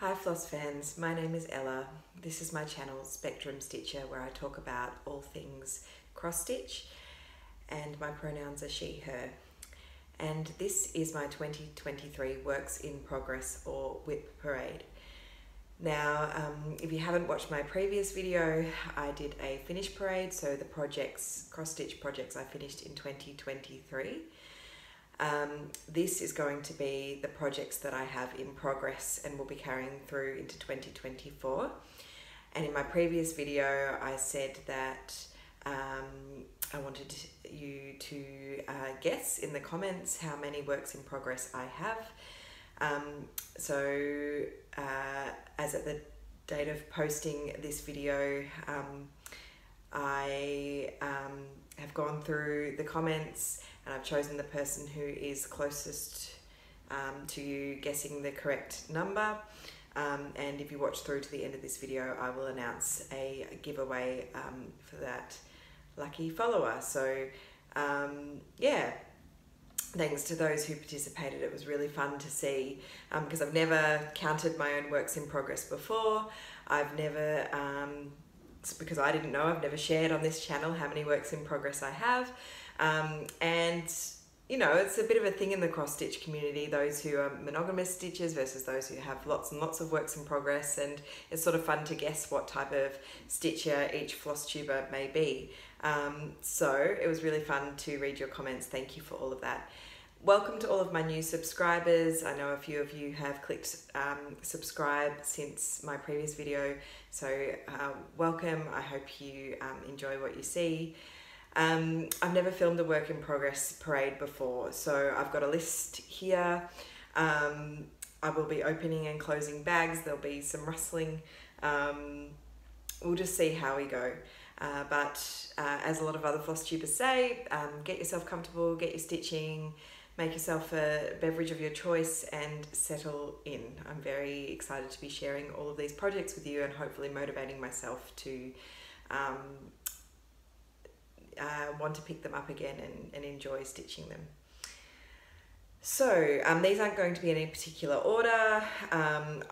Hi Floss fans, my name is Ella. This is my channel Spectrum Stitcher, where I talk about all things cross stitch, and my pronouns are she, her. And this is my 2023 Works in Progress or WIP Parade. Now, if you haven't watched my previous video, I did a finish parade, so the projects, cross stitch projects I finished in 2023. This is going to be the projects that I have in progress and will be carrying through into 2024. And in my previous video, I said that I wanted you to guess in the comments how many works in progress I have. As at the date of posting this video, I have gone through the comments and I've chosen the person who is closest to you guessing the correct number. And if you watch through to the end of this video, I will announce a giveaway for that lucky follower. So yeah, thanks to those who participated. It was really fun to see, because I've never counted my own works in progress before. I've never, because I didn't know, I've never shared on this channel how many works in progress I have. And you know, it's a bit of a thing in the cross stitch community, those who are monogamous stitchers versus those who have lots and lots of works in progress, and it's sort of fun to guess what type of stitcher each floss tuber may be. So it was really fun to read your comments. Thank you for all of that. Welcome to all of my new subscribers. I know a few of you have clicked subscribe since my previous video, so welcome. I hope you enjoy what you see. I've never filmed a work in progress parade before, so I've got a list here. I will be opening and closing bags. There'll be some rustling. We'll just see how we go. But as a lot of other floss tubers say, get yourself comfortable, get your stitching, make yourself a beverage of your choice and settle in. I'm very excited to be sharing all of these projects with you and hopefully motivating myself to want to pick them up again and enjoy stitching them. So these aren't going to be in any particular order.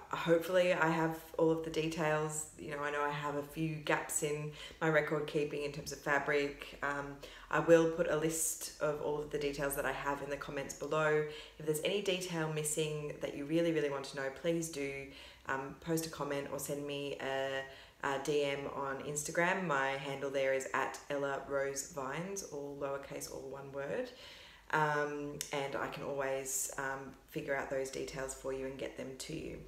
Hopefully I have all of the details. You know I have a few gaps in my record keeping in terms of fabric. I will put a list of all of the details that I have in the comments below. If there's any detail missing that you really want to know, please do post a comment or send me a DM on Instagram. My handle there is @EllaRoseVines, all lowercase, all one word. And I can always figure out those details for you and get them to you.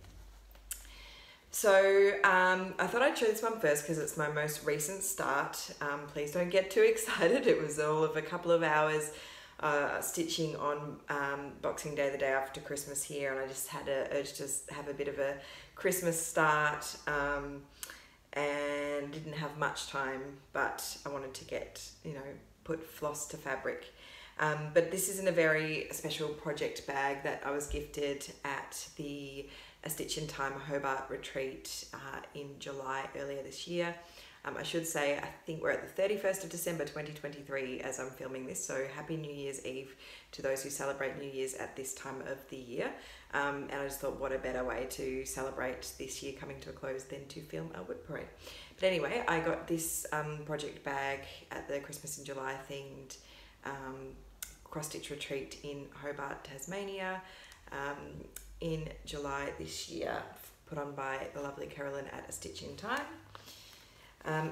So I thought I'd show this one first because it's my most recent start. Please don't get too excited. It was all of a couple of hours stitching on Boxing Day, the day after Christmas here, and I just had an urge to have a bit of a Christmas start. And didn't have much time, but I wanted to get, put floss to fabric. But this isn't a very special project bag that I was gifted at the A Stitch in Time Hobart retreat in July earlier this year. I should say, I think we're at the 31st of December 2023 as I'm filming this, so happy New Year's Eve to those who celebrate New Year's at this time of the year. And I just thought, what a better way to celebrate this year coming to a close than to film a WIP parade. But anyway, I got this project bag at the Christmas in July themed cross stitch retreat in Hobart, Tasmania in July this year, put on by the lovely Carolyn at A Stitch in Time.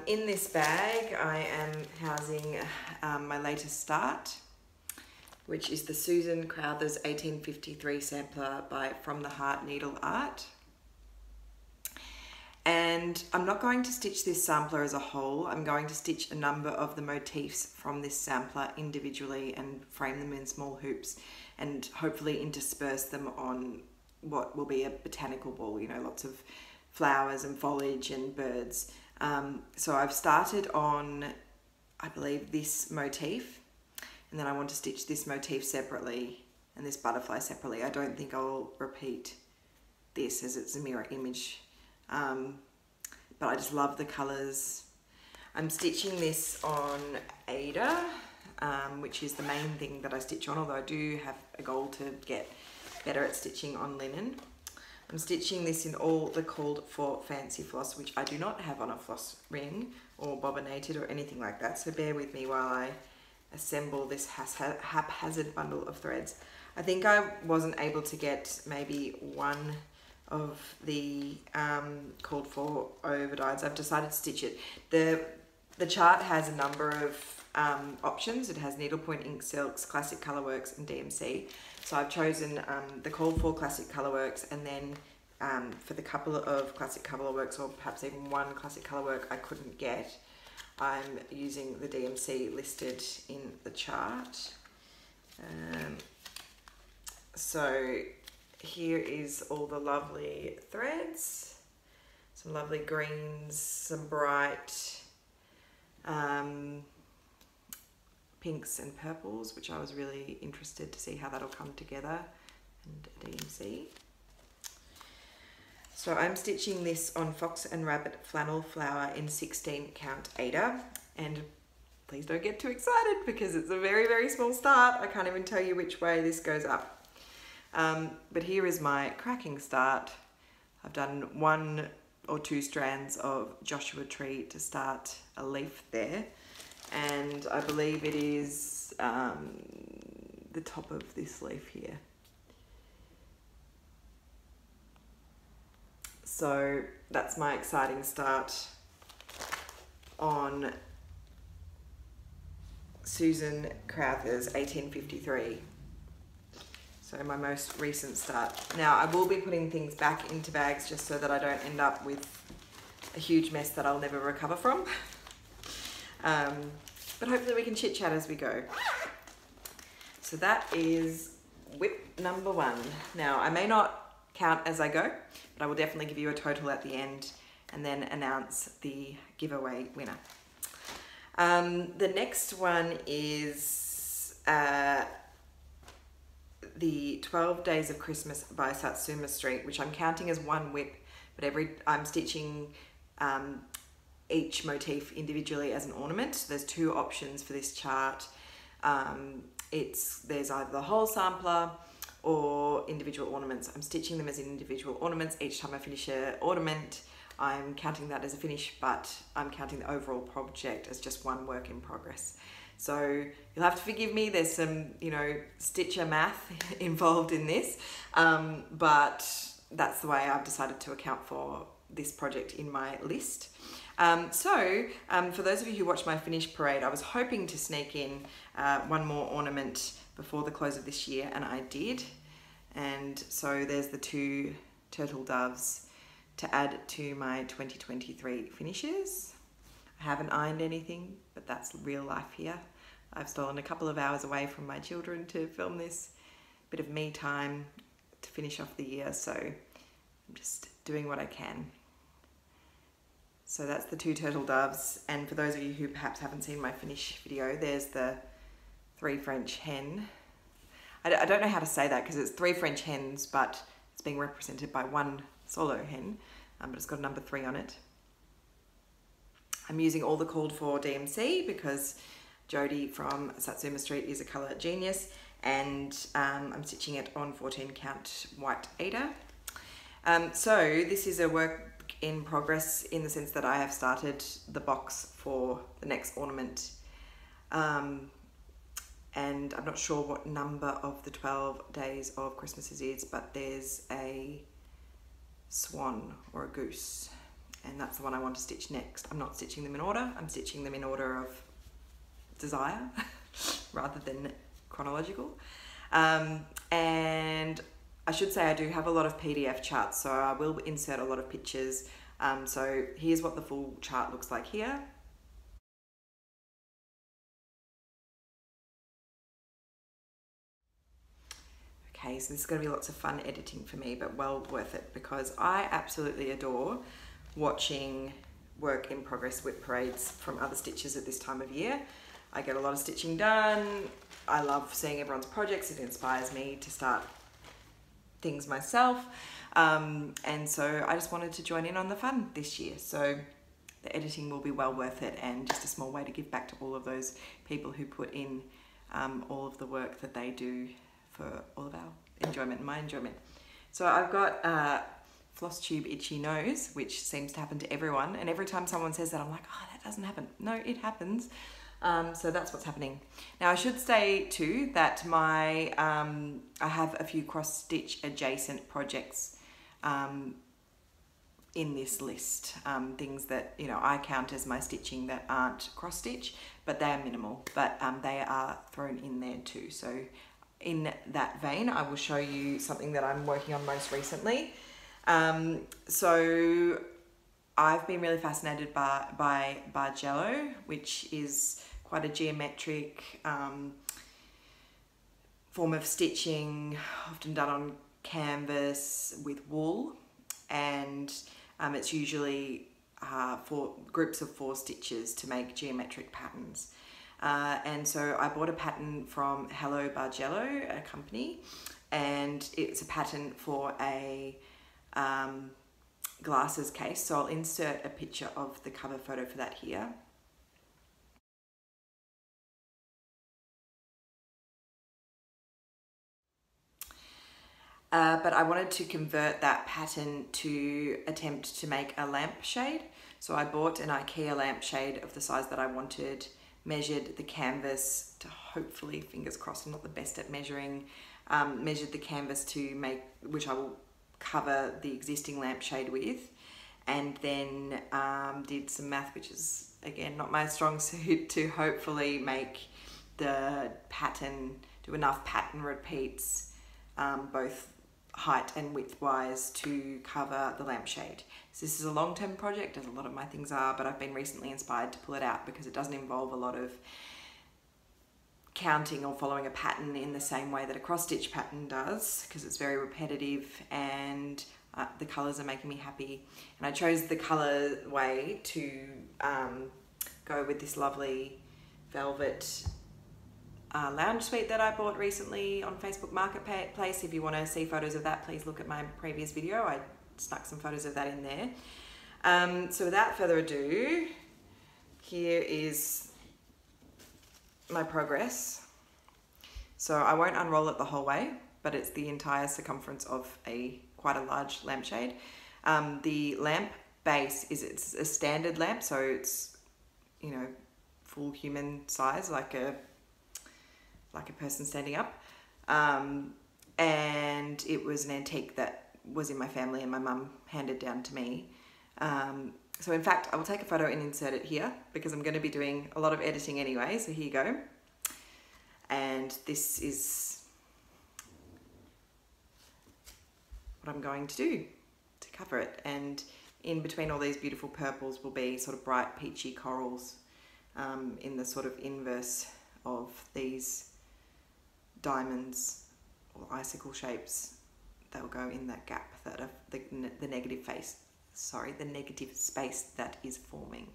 In this bag I am housing my latest start, which is the Susan Crowther's 1853 sampler by From the Heart Needle Art. And I'm not going to stitch this sampler as a whole. I'm going to stitch a number of the motifs from this sampler individually and frame them in small hoops and hopefully intersperse them on what will be a botanical ball, lots of flowers and foliage and birds. So I've started on, I believe, this motif, and then I want to stitch this motif separately and this butterfly separately. I don't think I'll repeat this as it's a mirror image. But I just love the colours. I'm stitching this on Ada, which is the main thing that I stitch on, although I do have a goal to get better at stitching on linen. I'm stitching this in all the called for fancy floss, which I do not have on a floss ring or bobbinated or anything like that. So bear with me while I assemble this haphazard bundle of threads. I think I wasn't able to get maybe one of the called for over dyes. I've decided to stitch it. The chart has a number of options. It has needlepoint, ink silks, classic colorworks, and DMC. So I've chosen the called for classic colorworks, and then for the couple of classic colorworks, or perhaps even one classic colorwork I couldn't get, I'm using the DMC listed in the chart. So here is all the lovely threads, some lovely greens, some bright pinks and purples, which I was really interested to see how that'll come together, and DMC. So I'm stitching this on Fox and Rabbit flannel flower in 16 count Aida, and please don't get too excited because it's a very, very small start. I can't even tell you which way this goes up. But here is my cracking start. I've done 1 or 2 strands of Joshua tree to start a leaf there, and I believe it is the top of this leaf here. So that's my exciting start on Susan Crowther's 1853. So my most recent start. Now I will be putting things back into bags just so that I don't end up with a huge mess that I'll never recover from. But hopefully we can chit chat as we go. So that is WIP number 1. Now I may not count as I go, but I will definitely give you a total at the end and then announce the giveaway winner. The next one is the 12 Days of Christmas by Satsuma Street, which I'm counting as 1 WIP, but I'm stitching each motif individually as an ornament. There's 2 options for this chart. There's either the whole sampler or individual ornaments. I'm stitching them as individual ornaments. Each time I finish an ornament, I'm counting that as a finish, but I'm counting the overall project as just 1 work in progress. So you'll have to forgive me, there's some, stitcher math involved in this, but that's the way I've decided to account for this project in my list. For those of you who watched my finished parade, I was hoping to sneak in 1 more ornament before the close of this year, and I did. And so there's the 2 turtle doves to add to my 2023 finishes. I haven't ironed anything, but that's real life here. I've stolen a couple of hours away from my children to film this bit of me time to finish off the year, so I'm just doing what I can. So that's the 2 turtle doves, and for those of you who perhaps haven't seen my finish video, there's the 3 French hen. I don't know how to say that because it's 3 French hens, but it's being represented by 1 solo hen, but it's got a number 3 on it. I'm using all the called for DMC because Jodie from Satsuma Street is a colour genius, and I'm stitching it on 14 count white Aida. So this is a work in progress in the sense that I have started the box for the next ornament. And I'm not sure what number of the 12 days of Christmas it is, but there's a swan or a goose, and that's the one I want to stitch next. I'm not stitching them in order, I'm stitching them in order of desire rather than chronological. And I should say I do have a lot of PDF charts, so I will insert a lot of pictures. So here's what the full chart looks like here. Okay, so this is going to be lots of fun editing for me, but well worth it because I absolutely adore watching work in progress WIP parades from other stitchers at this time of year. I get a lot of stitching done. I love seeing everyone's projects. It inspires me to start things myself. And so I just wanted to join in on the fun this year. So the editing will be well worth it, and just a small way to give back to all of those people who put in all of the work that they do for all of our enjoyment and my enjoyment. So I've got floss tube itchy nose, which seems to happen to everyone. And every time someone says that, I'm like, oh, that doesn't happen. No, it happens. So that's what's happening. Now I should say too that I have a few cross stitch adjacent projects in this list, things that, you know, I count as my stitching that aren't cross stitch, but they are minimal, but they are thrown in there too. So in that vein, I will show you something that I'm working on most recently. So I've been really fascinated by Bargello, which is quite a geometric form of stitching, often done on canvas with wool, and it's usually for groups of 4 stitches to make geometric patterns. And so I bought a pattern from Hello Bargello, a company, and it's a pattern for a glasses case. So I'll insert a picture of the cover photo for that here. But I wanted to convert that pattern to attempt to make a lampshade. So I bought an IKEA lampshade of the size that I wanted, measured the canvas to hopefully, fingers crossed, I'm not the best at measuring, measured the canvas to make, which I will cover the existing lampshade with, and then did some math, which is again not my strong suit, to hopefully make the pattern, do enough pattern repeats, both height and width wise, to cover the lampshade. So this is a long-term project, as a lot of my things are, but I've been recently inspired to pull it out because it doesn't involve a lot of counting or following a pattern in the same way that a cross-stitch pattern does, because it's very repetitive, and the colours are making me happy. And I chose the colour way to go with this lovely velvet lounge suite that I bought recently on Facebook Marketplace. If you want to see photos of that, please look at my previous video. I stuck some photos of that in there. So without further ado, here is my progress. So I won't unroll it the whole way, but it's the entire circumference of quite a large lampshade. The lamp base it's a standard lamp, so it's, you know, full human size, like a person standing up, and it was an antique that was in my family and my mum handed down to me. So in fact, I will take a photo and insert it here because I'm going to be doing a lot of editing anyway, so here you go. And this is what I'm going to do to cover it, and in between all these beautiful purples will be sort of bright peachy corals in the sort of inverse of these diamonds or icicle shapes that will go in that gap that are the negative space that is forming.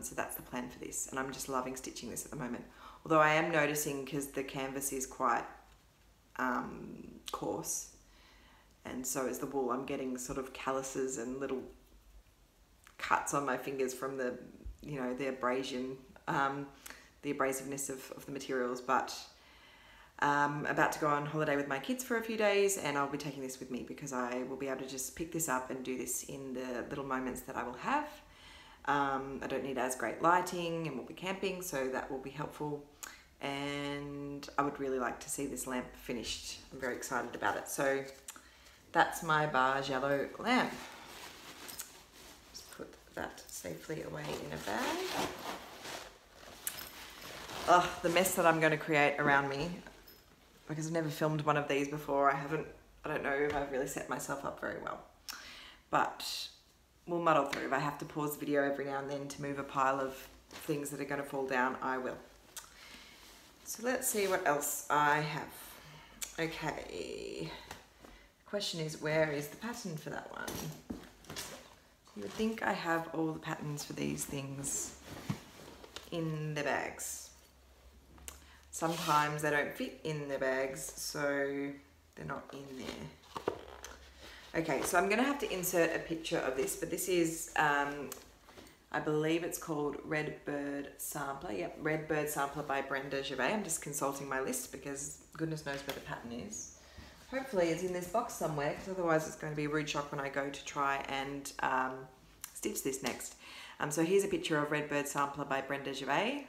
So that's the plan for this, and I'm just loving stitching this at the moment. Although I am noticing, because the canvas is quite coarse, and so is the wool, I'm getting sort of calluses and little cuts on my fingers from the, you know, the abrasion, the abrasiveness of the materials. But I'm about to go on holiday with my kids for a few days, and I'll be taking this with me because I will be able to just pick this up and do this in the little moments that I will have. I don't need as great lighting, and we'll be camping, so that will be helpful. And I would really like to see this lamp finished. I'm very excited about it. So that's my Bargello lamp. Just put that safely away in a bag. Oh, the mess that I'm going to create around me, because I've never filmed one of these before. I don't know if I've really set myself up very well, but we'll muddle through. If I have to pause the video every now and then to move a pile of things that are going to fall down, I will. So let's see what else I have. Okay, the question is, where is the pattern for that one? You would think I have all the patterns for these things in the bags. Sometimes they don't fit in the bags, so they're not in there. Okay, so I'm going to have to insert a picture of this, but this is, I believe it's called Red Bird Sampler. Yep, Red Bird Sampler by Brenda Gervais. I'm just consulting my list because goodness knows where the pattern is. hopefully it's in this box somewhere, because otherwise it's going to be a rude shock when I go to try and stitch this next. So here's a picture of Redbird Sampler by Brenda Gervais.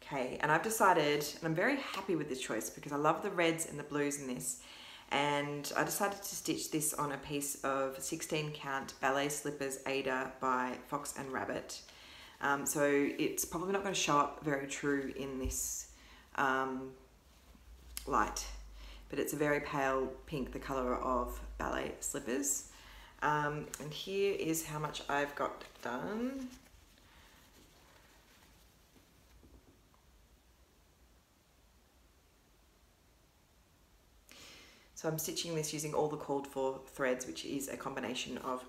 Okay, and I've decided, and I'm very happy with this choice because I love the reds and the blues in this, and I decided to stitch this on a piece of 16 count ballet slippers Ada by Fox and Rabbit. So it's probably not going to show up very true in this light, but it's a very pale pink, the colour of ballet slippers. And here is how much I've got done. So I'm stitching this using all the called for threads, which is a combination of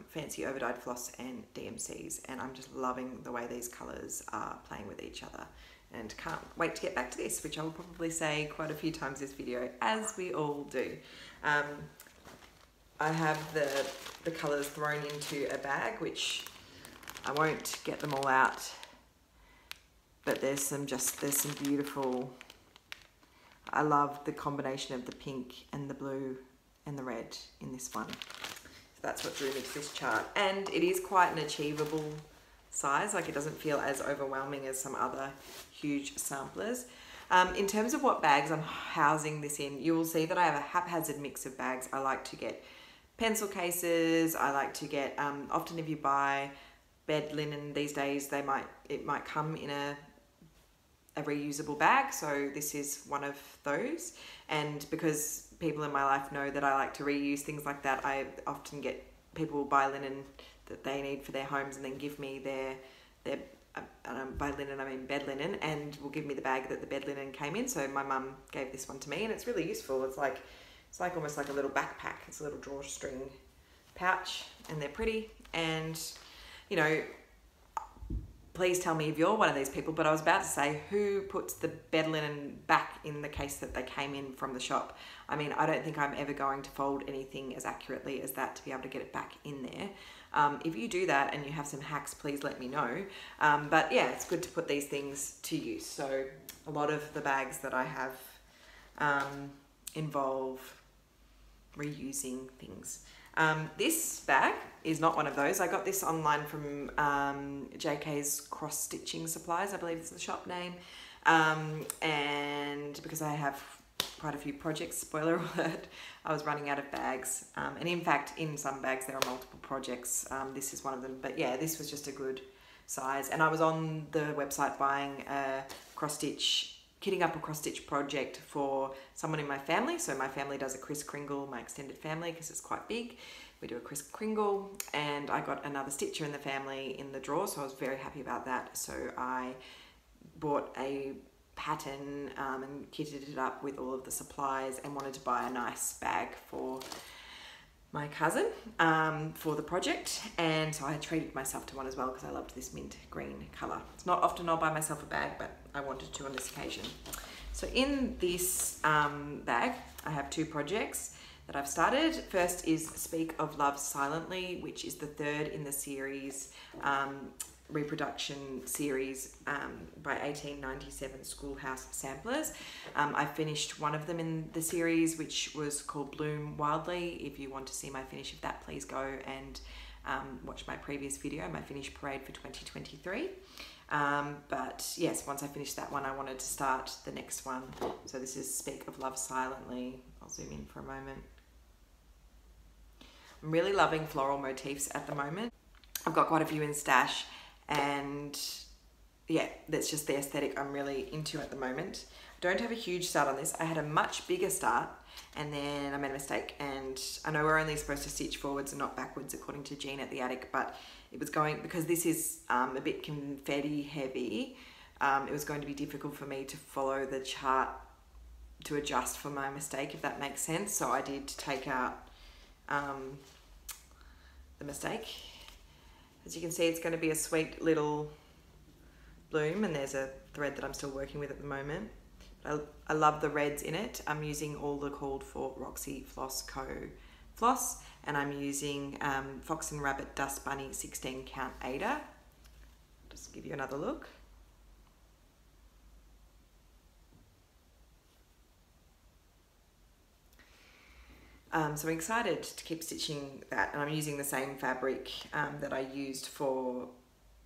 fancy overdyed floss and DMCs, and I'm just loving the way these colours are playing with each other, and can't wait to get back to this, which I will probably say quite a few times this video, as we all do. I have the colours thrown into a bag, which I won't get them all out, but there's some beautiful. I love the combination of the pink and the blue and the red in this one. So that's what drew me to this chart. And it is quite an achievable size. Like, it doesn't feel as overwhelming as some other huge samplers. In terms of what bags I'm housing this in, you will see that I have a haphazard mix of bags. I like to get pencil cases. I like to get, often if you buy bed linen these days, it might come in a reusable bag, so this is one of those. And because people in my life know that I like to reuse things like that, I often get people will buy linen that they need for their homes and then give me their by linen I mean bed linen, and will give me the bag that the bed linen came in. So my mum gave this one to me, and it's really useful. It's like almost like a little backpack. It's a little drawstring pouch, and they're pretty. And you know, please tell me if you're one of these people, but I was about to say, who puts the bed linen back in the case that they came in from the shop? I mean, I don't think I'm ever going to fold anything as accurately as that to be able to get it back in there. If you do that and you have some hacks, please let me know. But yeah, it's good to put these things to use. So a lot of the bags that I have involve reusing things. This bag is not one of those. I got this online from JK's Cross Stitching Supplies, I believe it's the shop name. And because I have quite a few projects, spoiler alert, I was running out of bags. And in fact, in some bags there are multiple projects. This is one of them. But yeah, this was just a good size. And I was on the website buying a kitting up a cross stitch project for someone in my family. So my family does a Kris Kringle, my extended family, because it's quite big. We do a Kris Kringle, and I got another stitcher in the family in the drawer, so I was very happy about that. So I bought a pattern and kitted it up with all of the supplies, and wanted to buy a nice bag for my cousin for the project, and so I treated myself to one as well because I loved this mint green colour. It's not often I'll buy myself a bag, but I wanted to on this occasion. So in this bag I have two projects that I've started. First is Speak of Love Silently, which is the third in the series, reproduction series by 1897 Schoolhouse Samplers. I finished one of them in the series, which was called Bloom Wildly. If you want to see my finish of that, please go and watch my previous video, my finish parade for 2023. But yes, once I finished that one, I wanted to start the next one. So this is Speak of Love Silently. I'll zoom in for a moment. I'm really loving floral motifs at the moment. I've got quite a few in stash, and yeah, that's just the aesthetic I'm really into at the moment. I don't have a huge start on this. I had a much bigger start, and then I made a mistake, and I know we're only supposed to stitch forwards and not backwards according to Jean at the attic, but it was going, because this is a bit confetti heavy, it was going to be difficult for me to follow the chart to adjust for my mistake, if that makes sense. So I did take out the mistake. As you can see, it's going to be a sweet little bloom, and there's a thread that I'm still working with at the moment. I love the reds in it. I'm using all the called for Roxy Floss Co. floss, and I'm using Fox and Rabbit Dust Bunny 16 count Ada. Just give you another look. So I'm excited to keep stitching that, and I'm using the same fabric that I used for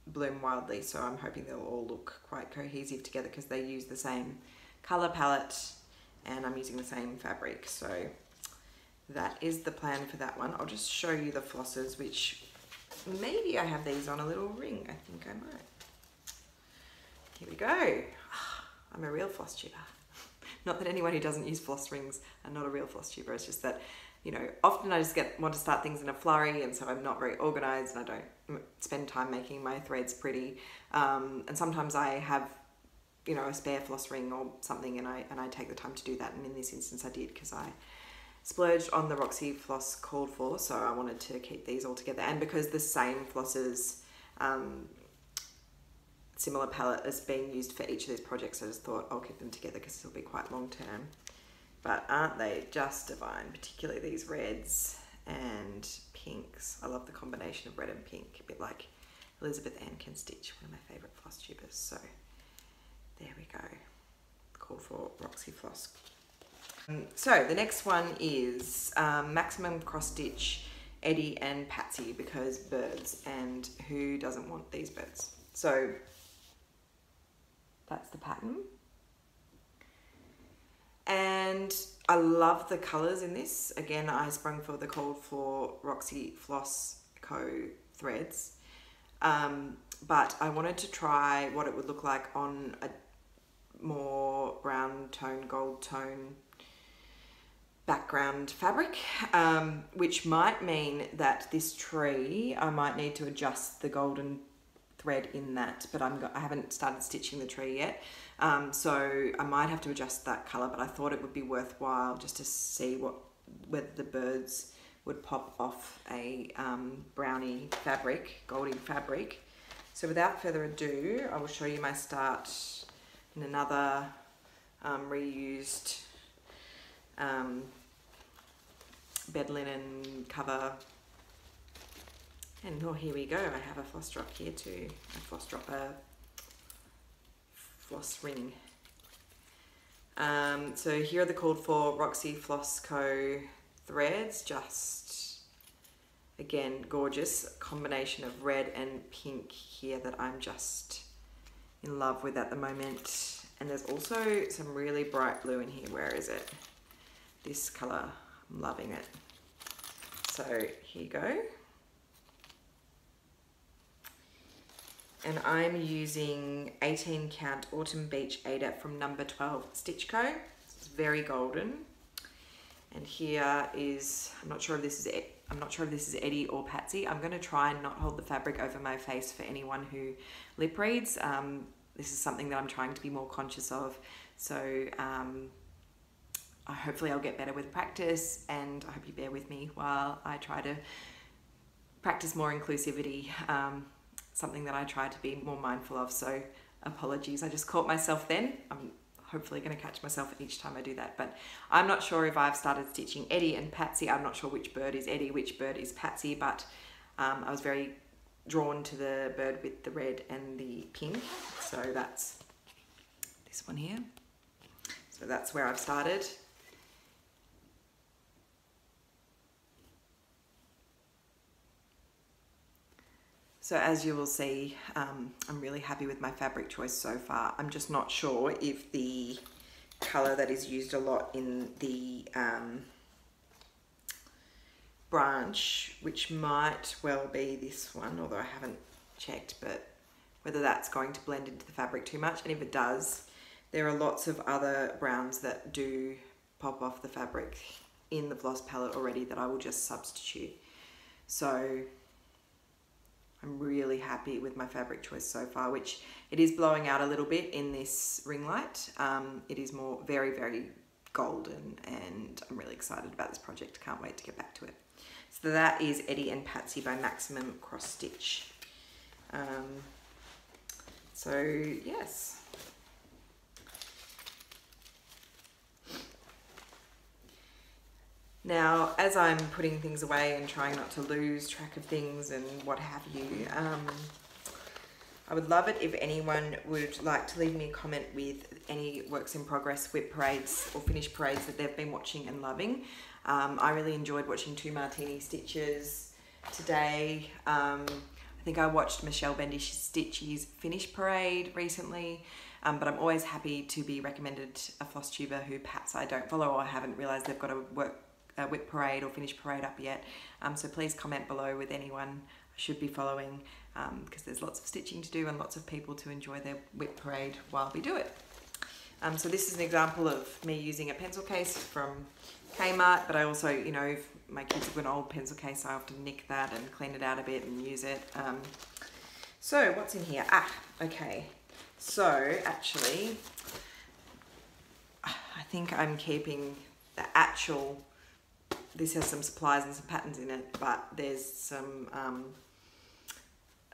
Bloom Wildly, so I'm hoping they'll all look quite cohesive together because they use the same colour palette and I'm using the same fabric. So that is the plan for that one. I'll just show you the flosses, which maybe I have these on a little ring. I think I might. Here we go. I'm a real floss tuber. Not that anyone who doesn't use floss rings are not a real floss tuber, it's just that, you know, often I just want to start things in a flurry, and so I'm not very organized and I don't spend time making my threads pretty. And sometimes I have, you know, a spare floss ring or something, and I take the time to do that, and in this instance I did because I splurged on the Roxy floss called for, so I wanted to keep these all together. And because the same flosses, similar palette is being used for each of these projects, I just thought I'll keep them together because it'll be quite long term. But aren't they just divine, particularly these reds and pinks. I love the combination of red and pink, a bit like Elizabeth Ann can stitch, one of my favourite floss tubers. So there we go, call for Roxy floss. So the next one is Maximum Cross Stitch Eddie and Patsy, because birds, and who doesn't want these birds? So that's the pattern. And I love the colours in this. Again, I sprung for the called for Roxy Floss Co threads. But I wanted to try what it would look like on a more brown tone, gold tone background fabric, which might mean that this tree, I might need to adjust the golden thread in that, but I haven't started stitching the tree yet, so I might have to adjust that colour, but I thought it would be worthwhile just to see whether the birds would pop off a brownie fabric, goldy fabric. So without further ado, I will show you my start in another reused bed linen cover. And oh, here we go, I have a floss drop here too. A floss drop, a floss ring. So here are the called for Roxy Floss Co threads, just again gorgeous combination of red and pink here that I'm just in love with at the moment. And there's also some really bright blue in here. Where is it? This color, I'm loving it. So here you go. And I'm using 18 count Autumn Beach Ada from number 12 Stitch Co. It's very golden. And here is, I'm not sure if this is Eddie or Patsy. I'm going to try and not hold the fabric over my face for anyone who lip reads. This is something that I'm trying to be more conscious of. So hopefully I'll get better with practice, and I hope you bear with me while I try to practice more inclusivity. Something that I try to be more mindful of, so apologies. I just caught myself then. I'm hopefully going to catch myself each time I do that, but I'm not sure if I've started stitching Eddie and Patsy. I'm not sure which bird is Eddie, which bird is Patsy, but I was very drawn to the bird with the red and the pink, so that's this one here. So that's where I've started. So as you will see, I'm really happy with my fabric choice so far. I'm just not sure if the colour that is used a lot in the branch, which might well be this one, although I haven't checked, but whether that's going to blend into the fabric too much. And if it does, there are lots of other browns that do pop off the fabric in the floss palette already that I will just substitute. So I'm really happy with my fabric choice so far, which it is blowing out a little bit in this ring light. It is more very, very golden, and I'm really excited about this project. Can't wait to get back to it. So that is Eddie and Patsy by Maximum Cross Stitch. So yes. Now, as I'm putting things away and trying not to lose track of things and what have you, I would love it if anyone would like to leave me a comment with any works in progress WIP parades or finished parades that they've been watching and loving. I really enjoyed watching 2 Martini Stitches today. I think I watched Michelle Bendish Stitchy's Finish Parade recently, but I'm always happy to be recommended a floss tuber who perhaps I don't follow or I haven't realised they've got a WIP Parade or Finish Parade up yet. So please comment below with anyone I should be following, because there's lots of stitching to do and lots of people to enjoy their WIP Parade while we do it. So this is an example of me using a pencil case from Kmart, but I also, you know, if my kids have an old pencil case, I often nick that and clean it out a bit and use it. So what's in here? Okay. So actually, I think I'm keeping the actual, this has some supplies and some patterns in it, but there's some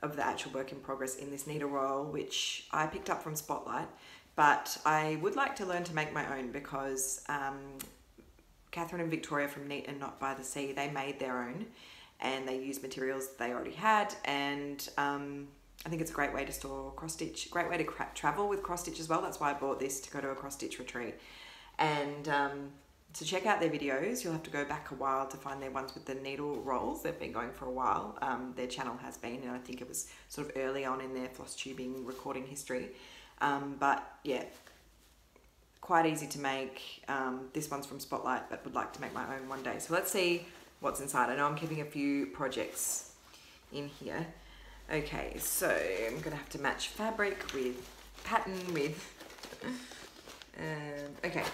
of the actual work in progress in this needle roll, which I picked up from Spotlight, but I would like to learn to make my own because Catherine and Victoria from Neat and Not by the Sea, they made their own and they used materials they already had, and I think it's a great way to store cross stitch, great way to travel with cross stitch as well. That's why I bought this, to go to a cross stitch retreat. And to check out their videos, you'll have to go back a while to find their ones with the needle rolls. They've been going for a while. Their channel has been, and I think it was sort of early on in their floss tubing recording history. But yeah, quite easy to make. This one's from Spotlight, but would like to make my own one day. So let's see what's inside. I know I'm keeping a few projects in here. Okay, so I'm gonna have to match fabric with pattern with, okay.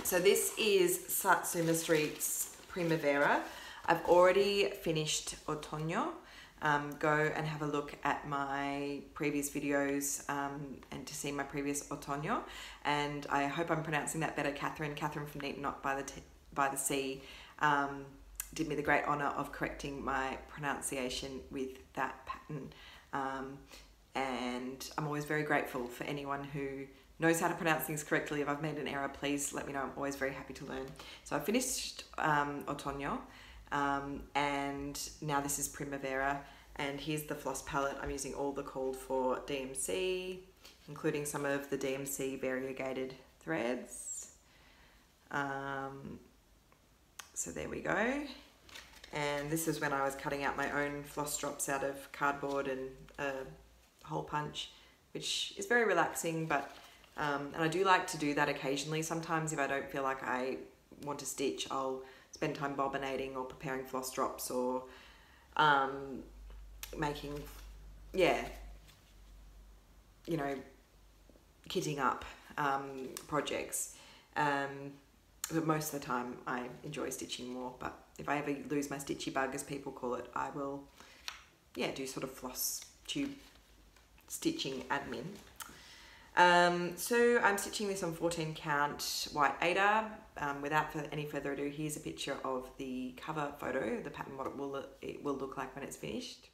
So this is Satsuma Street's Primavera. I've already finished Otoño. Go and have a look at my previous videos and to see my previous Otoño. And I hope I'm pronouncing that better. Catherine from Neat and Not by the Sea did me the great honour of correcting my pronunciation with that pattern. And I'm always very grateful for anyone who knows how to pronounce things correctly. If I've made an error, please let me know. I'm always very happy to learn. So I finished Otoño, and now this is Primavera, and here's the floss palette. I'm using all the called for DMC, including some of the DMC variegated threads. So there we go. And this is when I was cutting out my own floss drops out of cardboard and a hole punch, which is very relaxing, but and I do like to do that occasionally. Sometimes if I don't feel like I want to stitch, I'll spend time bobbinating or preparing floss drops or making, yeah, you know, kitting up projects. But most of the time I enjoy stitching more. But if I ever lose my stitchy bug, as people call it, I will, yeah, do sort of floss tube stitching admin. So I'm stitching this on 14 count white Aida. Without any further ado, here's a picture of the cover photo, the pattern, what it will look like when it's finished.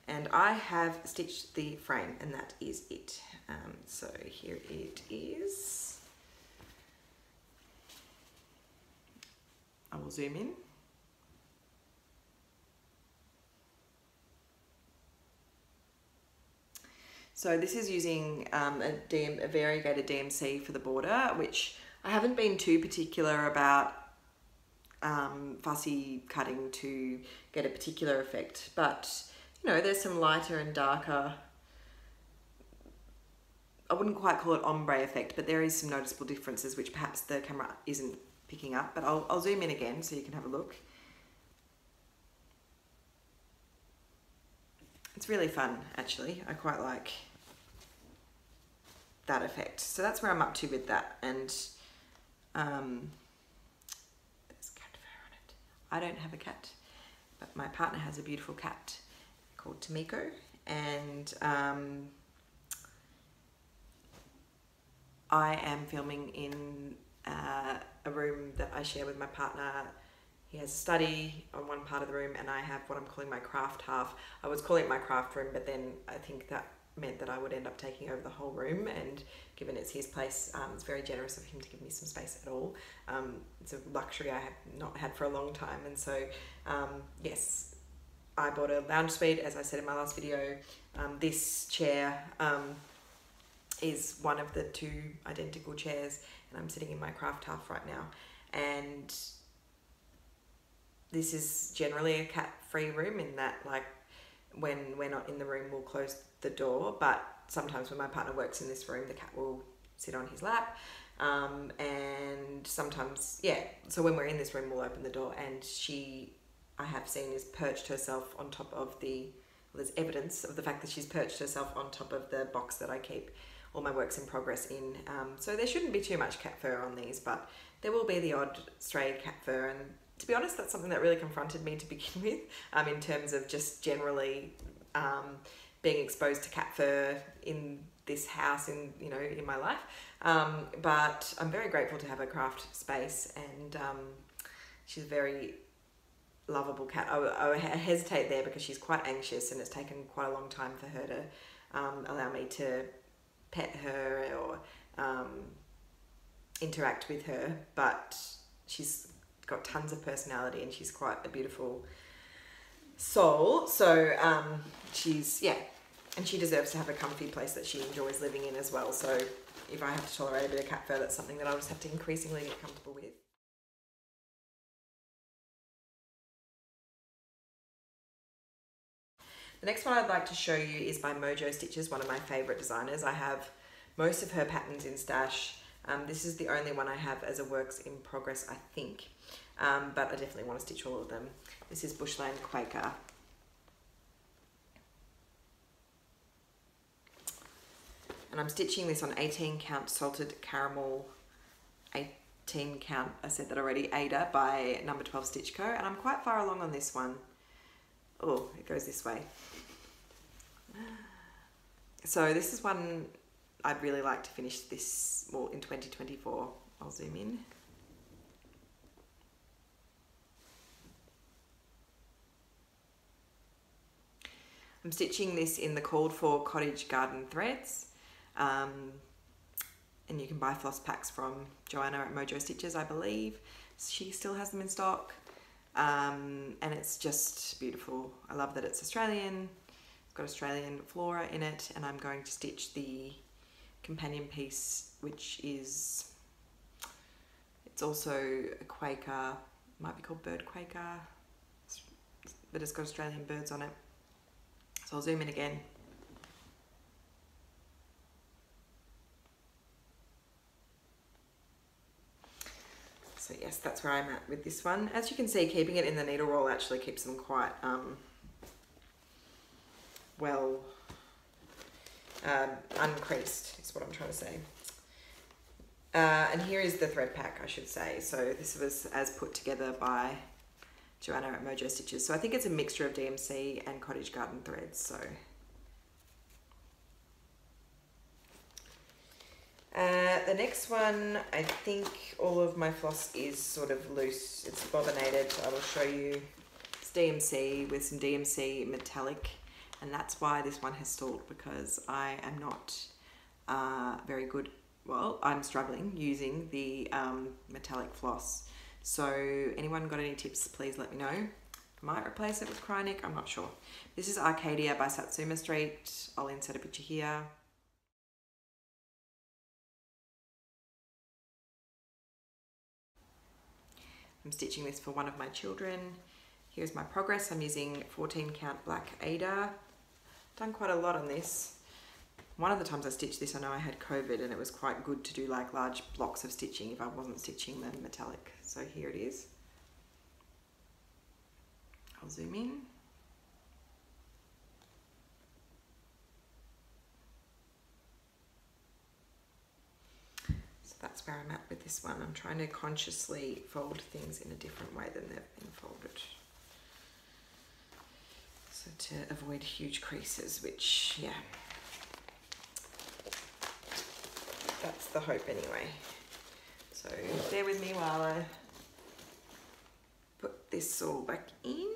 And I have stitched the frame, and that is it. So here it is. I will zoom in. So this is using a variegated DMC for the border, which I haven't been too particular about fussy cutting to get a particular effect, but you know, there's some lighter and darker, I wouldn't quite call it ombre effect, but there is some noticeable differences which perhaps the camera isn't picking up, but I'll zoom in again so you can have a look. It's really fun, actually. I quite like that effect. So that's where I'm up to with that. And there's cat fur on it. I don't have a cat, but my partner has a beautiful cat called Tamiko, and I am filming in a room that I share with my partner. He has a study on one part of the room, and I have what I'm calling my craft half. I was calling it my craft room, but then I think that meant that I would end up taking over the whole room, and given it's his place, it's very generous of him to give me some space at all. It's a luxury I have not had for a long time, and so yes, I bought a lounge suite, as I said in my last video. This chair is one of the 2 identical chairs, and I'm sitting in my craft half right now, and this is generally a cat-free room in that, like, when we're not in the room, we'll close the door, but sometimes when my partner works in this room, the cat will sit on his lap, and sometimes, yeah, so when we're in this room, we'll open the door, and she, I have seen, is perched herself on top of the, well, there's evidence of the fact that she's perched herself on top of the box that I keep all my works in progress in, so there shouldn't be too much cat fur on these, but there will be the odd stray cat fur, and to be honest, that's something that really confronted me to begin with, in terms of just generally being exposed to cat fur in this house, in my life. But I'm very grateful to have a craft space, and she's a very lovable cat. I hesitate there because she's quite anxious, and it's taken quite a long time for her to allow me to pet her or interact with her, but she's got tons of personality, and she's quite a beautiful soul. So she's, yeah, and she deserves to have a comfy place that she enjoys living in as well. So if I have to tolerate a bit of cat fur, that's something that I'll just have to increasingly get comfortable with. The next one I'd like to show you is by Mojo Stitches, one of my favourite designers. I have most of her patterns in stash. This is the only one I have as a works in progress, I think. But I definitely want to stitch all of them. This is Bushland Quaker. And I'm stitching this on 18 count salted caramel, 18 count, I said that already, Ada by number 12 Stitch Co. And I'm quite far along on this one. Oh, it goes this way. So this is one I'd really like to finish this, well, in 2024. I'll zoom in. I'm stitching this in the called for cottage garden threads, and you can buy floss packs from Joanna at Mojo Stitches, I believe. She still has them in stock, and it's just beautiful. I love that it's Australian. It's got Australian flora in it, and I'm going to stitch the companion piece, which is, it's also a Quaker, might be called Bird Quaker, but it's got Australian birds on it. So I'll zoom in again. So yes, that's where I'm at with this one. As you can see, keeping it in the needle roll actually keeps them quite well uncreased, is what I'm trying to say. And here is the thread pack, I should say. So this was as put together by Joanna at Mojo Stitches. So I think it's a mixture of DMC and cottage garden threads. So the next one, I think all of my floss is sort of loose. It's bobbinated. I will show you. It's DMC with some DMC metallic, and that's why this one has stalled, because I am not very good. Well, I'm struggling using the metallic floss. So anyone got any tips, please let me know. I might replace it with Krynic, I'm not sure. This is Arcadia by Satsuma Street. I'll insert a picture here. I'm stitching this for one of my children. Here's my progress. I'm using 14 count black Ada. Done quite a lot on this. One of the times I stitched this, I know I had COVID, and it was quite good to do like large blocks of stitching if I wasn't stitching the metallic. So here it is. I'll zoom in. So that's where I'm at with this one. I'm trying to consciously fold things in a different way than they've been folded. So to avoid huge creases, which, yeah, that's the hope anyway. So bear with me while I put this all back in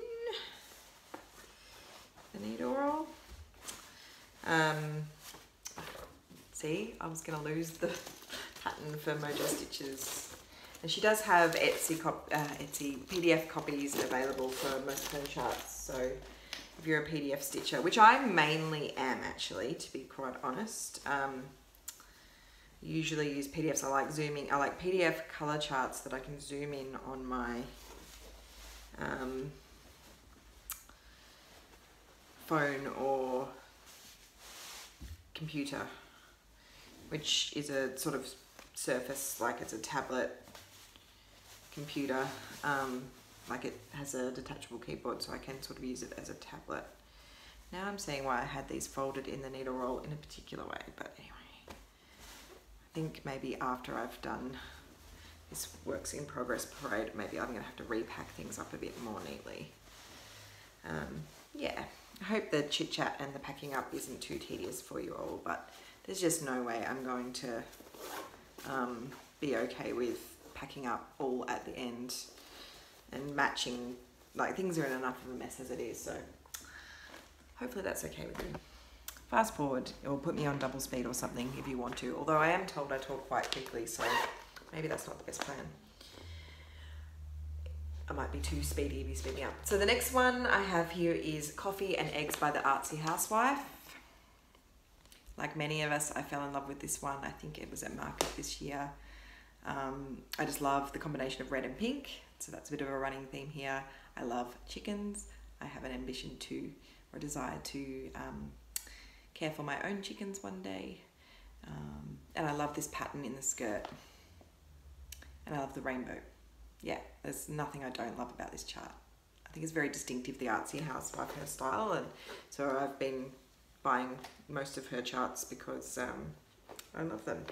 the needle roll. See, I was going to lose the pattern for Mojo Stitches. And she does have Etsy PDF copies available for most of her charts. So if you're a PDF stitcher, which I mainly am actually, to be quite honest, usually use PDFs. I like zooming. I like PDF color charts that I can zoom in on my phone or computer, which is a sort of surface, like it's a tablet computer, like it has a detachable keyboard, so I can sort of use it as a tablet. Now I'm seeing why I had these folded in the needle roll in a particular way, but anyway, I think maybe after I've done this works in progress parade, maybe I'm gonna have to repack things up a bit more neatly. Yeah, I hope the chit chat and the packing up isn't too tedious for you all, but there's just no way I'm going to be okay with packing up all at the end and matching. Like, things are in enough of a mess as it is, so hopefully that's okay with you. Fast forward or put me on double speed or something if you want to, although I am told I talk quite quickly, so maybe that's not the best plan. I might be too speedy if you speed me up. So the next one I have here is Coffee and Eggs by the Artsy Housewife. Like many of us, I fell in love with this one. I think it was at market this year. I just love the combination of red and pink. So that's a bit of a running theme here. I love chickens. I have an ambition to, or a desire to care for my own chickens one day. And I love this pattern in the skirt. And I love the rainbow. Yeah, there's nothing I don't love about this chart. I think it's very distinctive, the Artsy Housewife hairstyle, and so I've been buying most of her charts because I love them.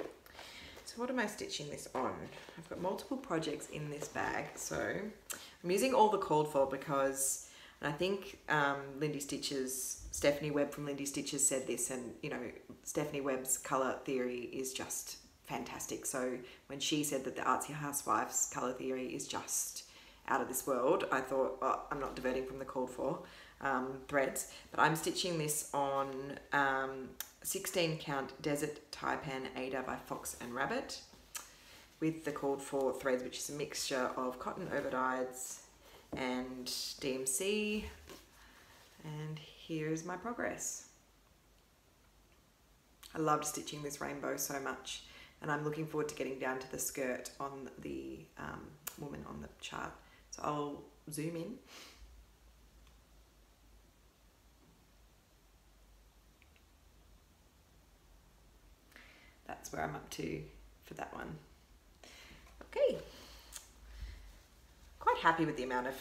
So what am I stitching this on? I've got multiple projects in this bag, so I'm using all the called for because, and I think Lindy Stitches, Stephanie Webb from Lindy Stitches said this, and you know, Stephanie Webb's colour theory is just fantastic. So when she said that the Artsy Housewife's colour theory is just out of this world, I thought, oh, I'm not diverting from the called for threads, but I'm stitching this on 16 count Desert Taipan Ada by Fox and Rabbit with the called for threads, which is a mixture of cotton overdyes and DMC, and here is my progress. I loved stitching this rainbow so much, and I'm looking forward to getting down to the skirt on the woman on the chart. So I'll zoom in. That's where I'm up to for that one. Okay. Quite happy with the amount of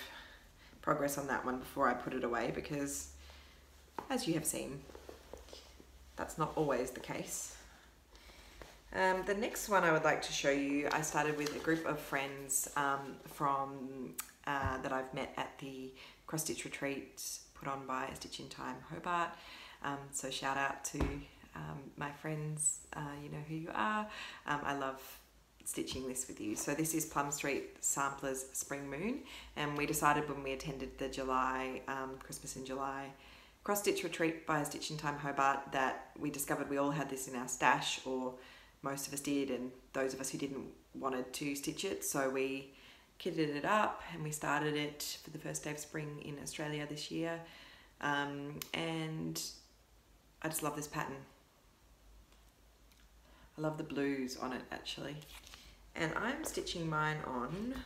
progress on that one before I put it away because, as you have seen, that's not always the case. The next one I would like to show you, I started with a group of friends that I've met at the cross stitch retreat put on by Stitch in Time Hobart. So shout out to my friends, you know who you are. I love stitching this with you. So this is Plum Street Samplers Spring Moon, and we decided when we attended the July, Christmas in July cross stitch retreat by Stitch in Time Hobart that we discovered we all had this in our stash, or most of us did, and those of us who didn't wanted to stitch it, so we kitted it up and we started it for the first day of spring in Australia this year. And I just love this pattern. I love the blues on it actually. And I'm stitching mine on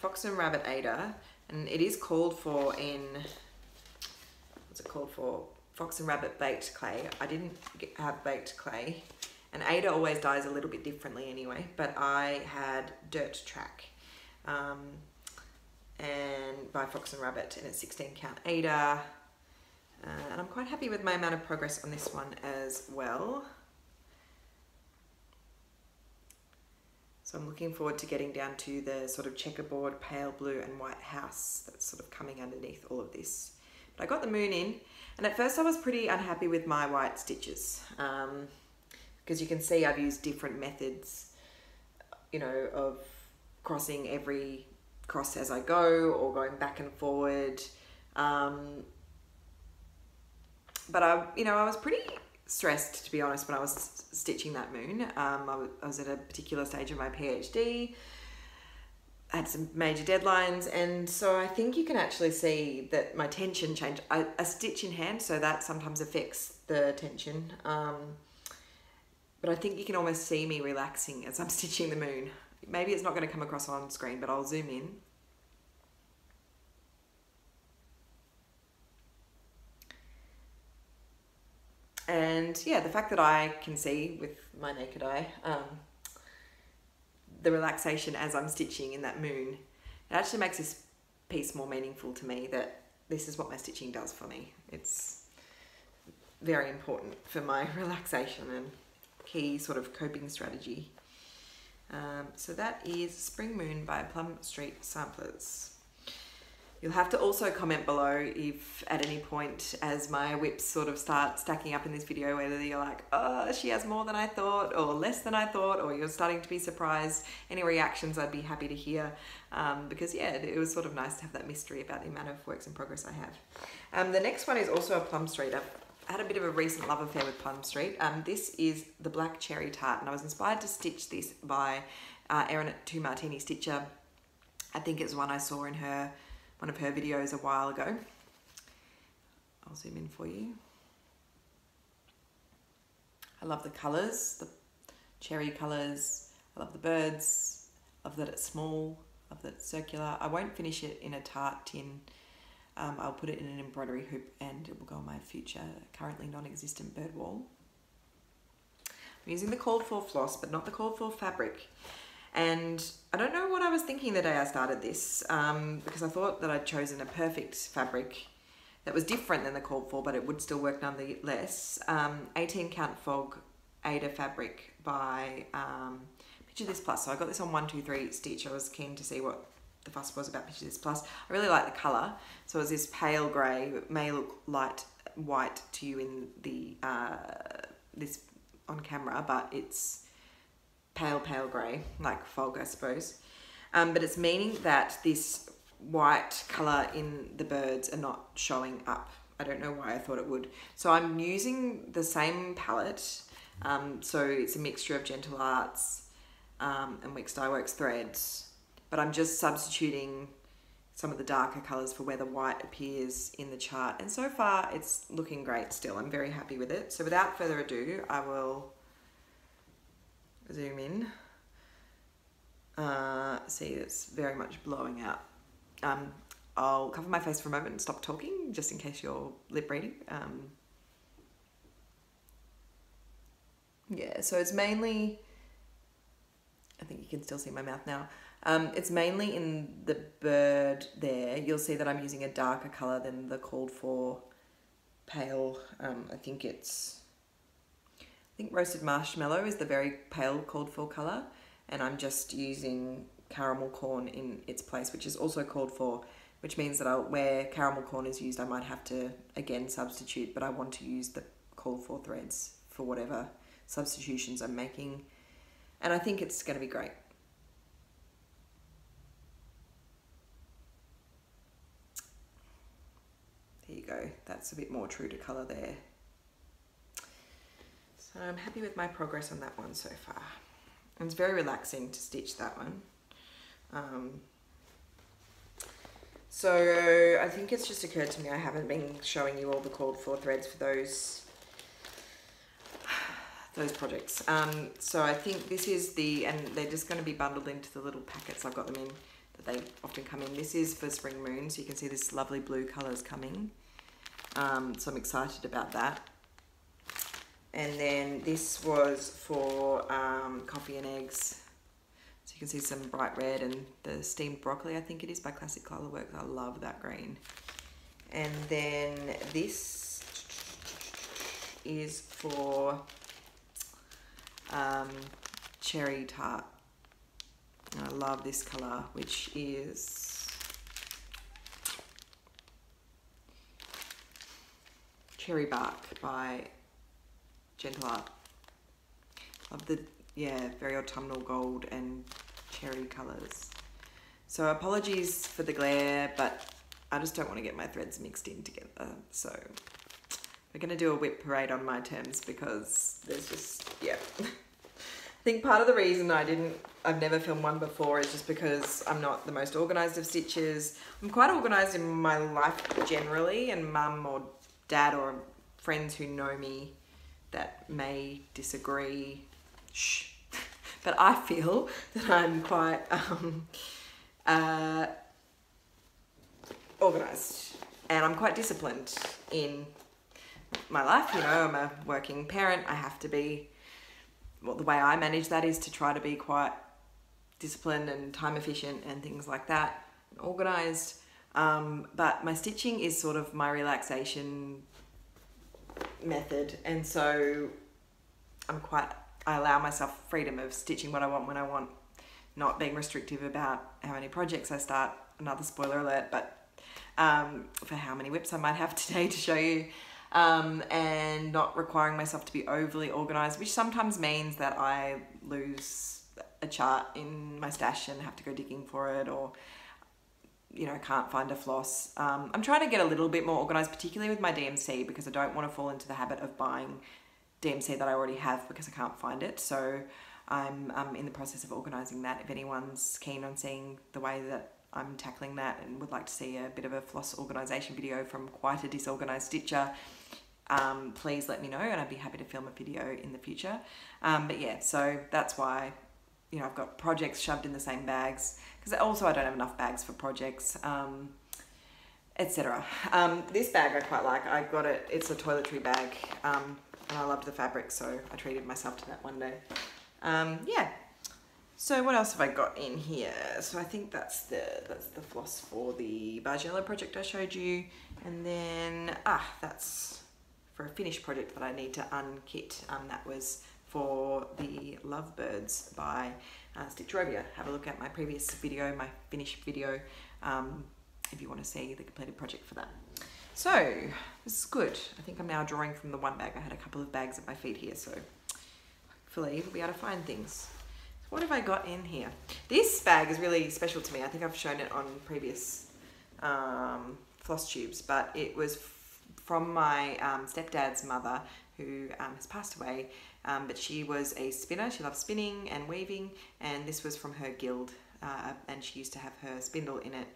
Fox and Rabbit Ada, and it is called for in, what's it called for? Fox and Rabbit Baked Clay. I didn't have baked clay, and Ada always dyes a little bit differently anyway, but I had Dirt Track and by Fox and Rabbit, and it's 16 count Ada, and I'm quite happy with my amount of progress on this one as well. So I'm looking forward to getting down to the sort of checkerboard pale blue and white house that's sort of coming underneath all of this. But I got the moon in, and at first I was pretty unhappy with my white stitches because you can see I've used different methods, you know, of crossing every cross as I go or going back and forward. but I was pretty stressed, to be honest, when I was stitching that moon. I was at a particular stage of my PhD, had some major deadlines, and so I think you can actually see that my tension changed. A stitch in hand, so that sometimes affects the tension, but I think you can almost see me relaxing as I'm stitching the moon. Maybe it's not going to come across on screen, but I'll zoom in. And yeah, the fact that I can see with my naked eye the relaxation as I'm stitching in that moon, it actually makes this piece more meaningful to me, that this is what my stitching does for me. It's very important for my relaxation and key sort of coping strategy. So that is Spring Moon by Plum Street Samplers. You'll have to also comment below if at any point as my WIPs sort of start stacking up in this video, whether you're like, oh, she has more than I thought, or less than I thought, or you're starting to be surprised. Any reactions I'd be happy to hear, because yeah, it was sort of nice to have that mystery about the amount of works in progress I have. The next one is also a Plum Street. I've had a bit of a recent love affair with Plum Street. This is the Black Cherry Tart, and I was inspired to stitch this by Erin at 2 Martini Stitcher. I think it's one I saw in one of her videos a while ago. I'll zoom in for you. I love the colours, the cherry colours. I love the birds. Love that it's small. Love that it's circular. I won't finish it in a tart tin. I'll put it in an embroidery hoop and it will go on my future, currently non-existent bird wall. I'm using the called for floss, but not the called for fabric. And I don't know what I was thinking the day I started this, because I thought that I'd chosen a perfect fabric that was different than the called for, but it would still work nonetheless. 18 count fog Ada fabric by Picture This Plus. So I got this on 123 Stitch. I was keen to see what the fuss was about Picture This Plus. I really like the colour. So it was this pale grey. It may look light white to you in the this on camera, but it's pale grey, like fog, I suppose. But it's meaning that this white colour in the birds are not showing up. I don't know why I thought it would. So I'm using the same palette. So it's a mixture of Gentle Arts and Wix Dye Works threads, but I'm just substituting some of the darker colours for where the white appears in the chart. And so far it's looking great still. I'm very happy with it. So without further ado, I will zoom in. See, it's very much blowing out. I'll cover my face for a moment and stop talking, just in case you're lip reading. Yeah, so it's mainly, I think you can still see my mouth now. It's mainly in the bird there. You'll see that I'm using a darker colour than the called for pale. I think Roasted Marshmallow is the very pale called for colour, and I'm just using Caramel Corn in its place, which is also called for, which means that where Caramel Corn is used, I might have to again substitute, but I want to use the called for threads for whatever substitutions I'm making, and I think it's going to be great. There you go, that's a bit more true to colour there. So I'm happy with my progress on that one so far. And it's very relaxing to stitch that one. So I think it's just occurred to me I haven't been showing you all the called for threads for those projects. So I think this is and they're just going to be bundled into the little packets I've got them in, that they often come in. This is for Spring Moon, so you can see this lovely blue colours coming. So I'm excited about that. And then this was for Coffee and Eggs. So you can see some bright red, and the Steamed Broccoli, I think it is, by Classic Colourworks. I love that green. And then this is for Cherry Tart. And I love this colour, which is Cherry Bark by Gentle Art. Love the, yeah, very autumnal gold and cherry colours. So apologies for the glare, but I just don't want to get my threads mixed in together. So We're going to do a WIP parade on my terms because there's just, yeah. I think part of the reason I've never filmed one before is just because I'm not the most organised of stitchers. I'm quite organised in my life generally, and mum or dad or friends who know me that may disagree, shh. But I feel that I'm quite organised, and I'm quite disciplined in my life. You know, I'm a working parent. I have to be, well, the way I manage that is to try to be quite disciplined and time efficient and things like that, and organised. But my stitching is sort of my relaxation method, and so I allow myself freedom of stitching what I want when I want, not being restrictive about how many projects I start. Another spoiler alert, but for how many WIPs I might have today to show you. And not requiring myself to be overly organised, which sometimes means that I lose a chart in my stash and have to go digging for it, or, you know, can't find a floss. I'm trying to get a little bit more organised, particularly with my DMC, because I don't want to fall into the habit of buying DMC that I already have because I can't find it. So I'm in the process of organising that. If anyone's keen on seeing the way that I'm tackling that and would like to see a bit of a floss organisation video from quite a disorganised stitcher, please let me know, and I'd be happy to film a video in the future. But yeah, so that's why, you know, I've got projects shoved in the same bags, because also I don't have enough bags for projects, etc. This bag I quite like. I got it, it's a toiletry bag, and I loved the fabric, so I treated myself to that one day. Yeah. So what else have I got in here? So I think that's the floss for the Barge Yellow project I showed you, and then that's for a finished project that I need to unkit. That was for the Lovebirds by Stitchrovia. Have a look at my previous video, my finished video, if you want to see the completed project for that. So this is good. I think I'm now drawing from the one bag. I had a couple of bags at my feet here, so hopefully we'll be able to find things. So what have I got in here? This bag is really special to me. I think I've shown it on previous floss tubes, but it was from my stepdad's mother, who has passed away, but she was a spinner. She loved spinning and weaving, and this was from her guild, and she used to have her spindle in it,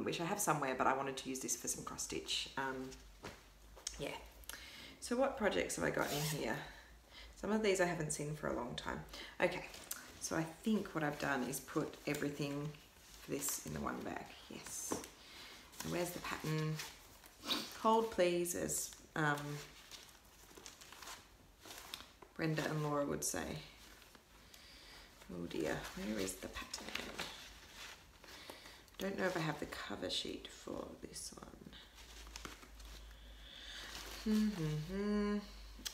which I have somewhere, but I wanted to use this for some cross stitch. Yeah. So what projects have I got in here? Some of these I haven't seen for a long time. Okay, so I think what I've done is put everything for this in the one bag. Yes. And where's the pattern? Hold please, as Brenda and Laura would say. Oh dear, where is the pattern? Don't know if I have the cover sheet for this one.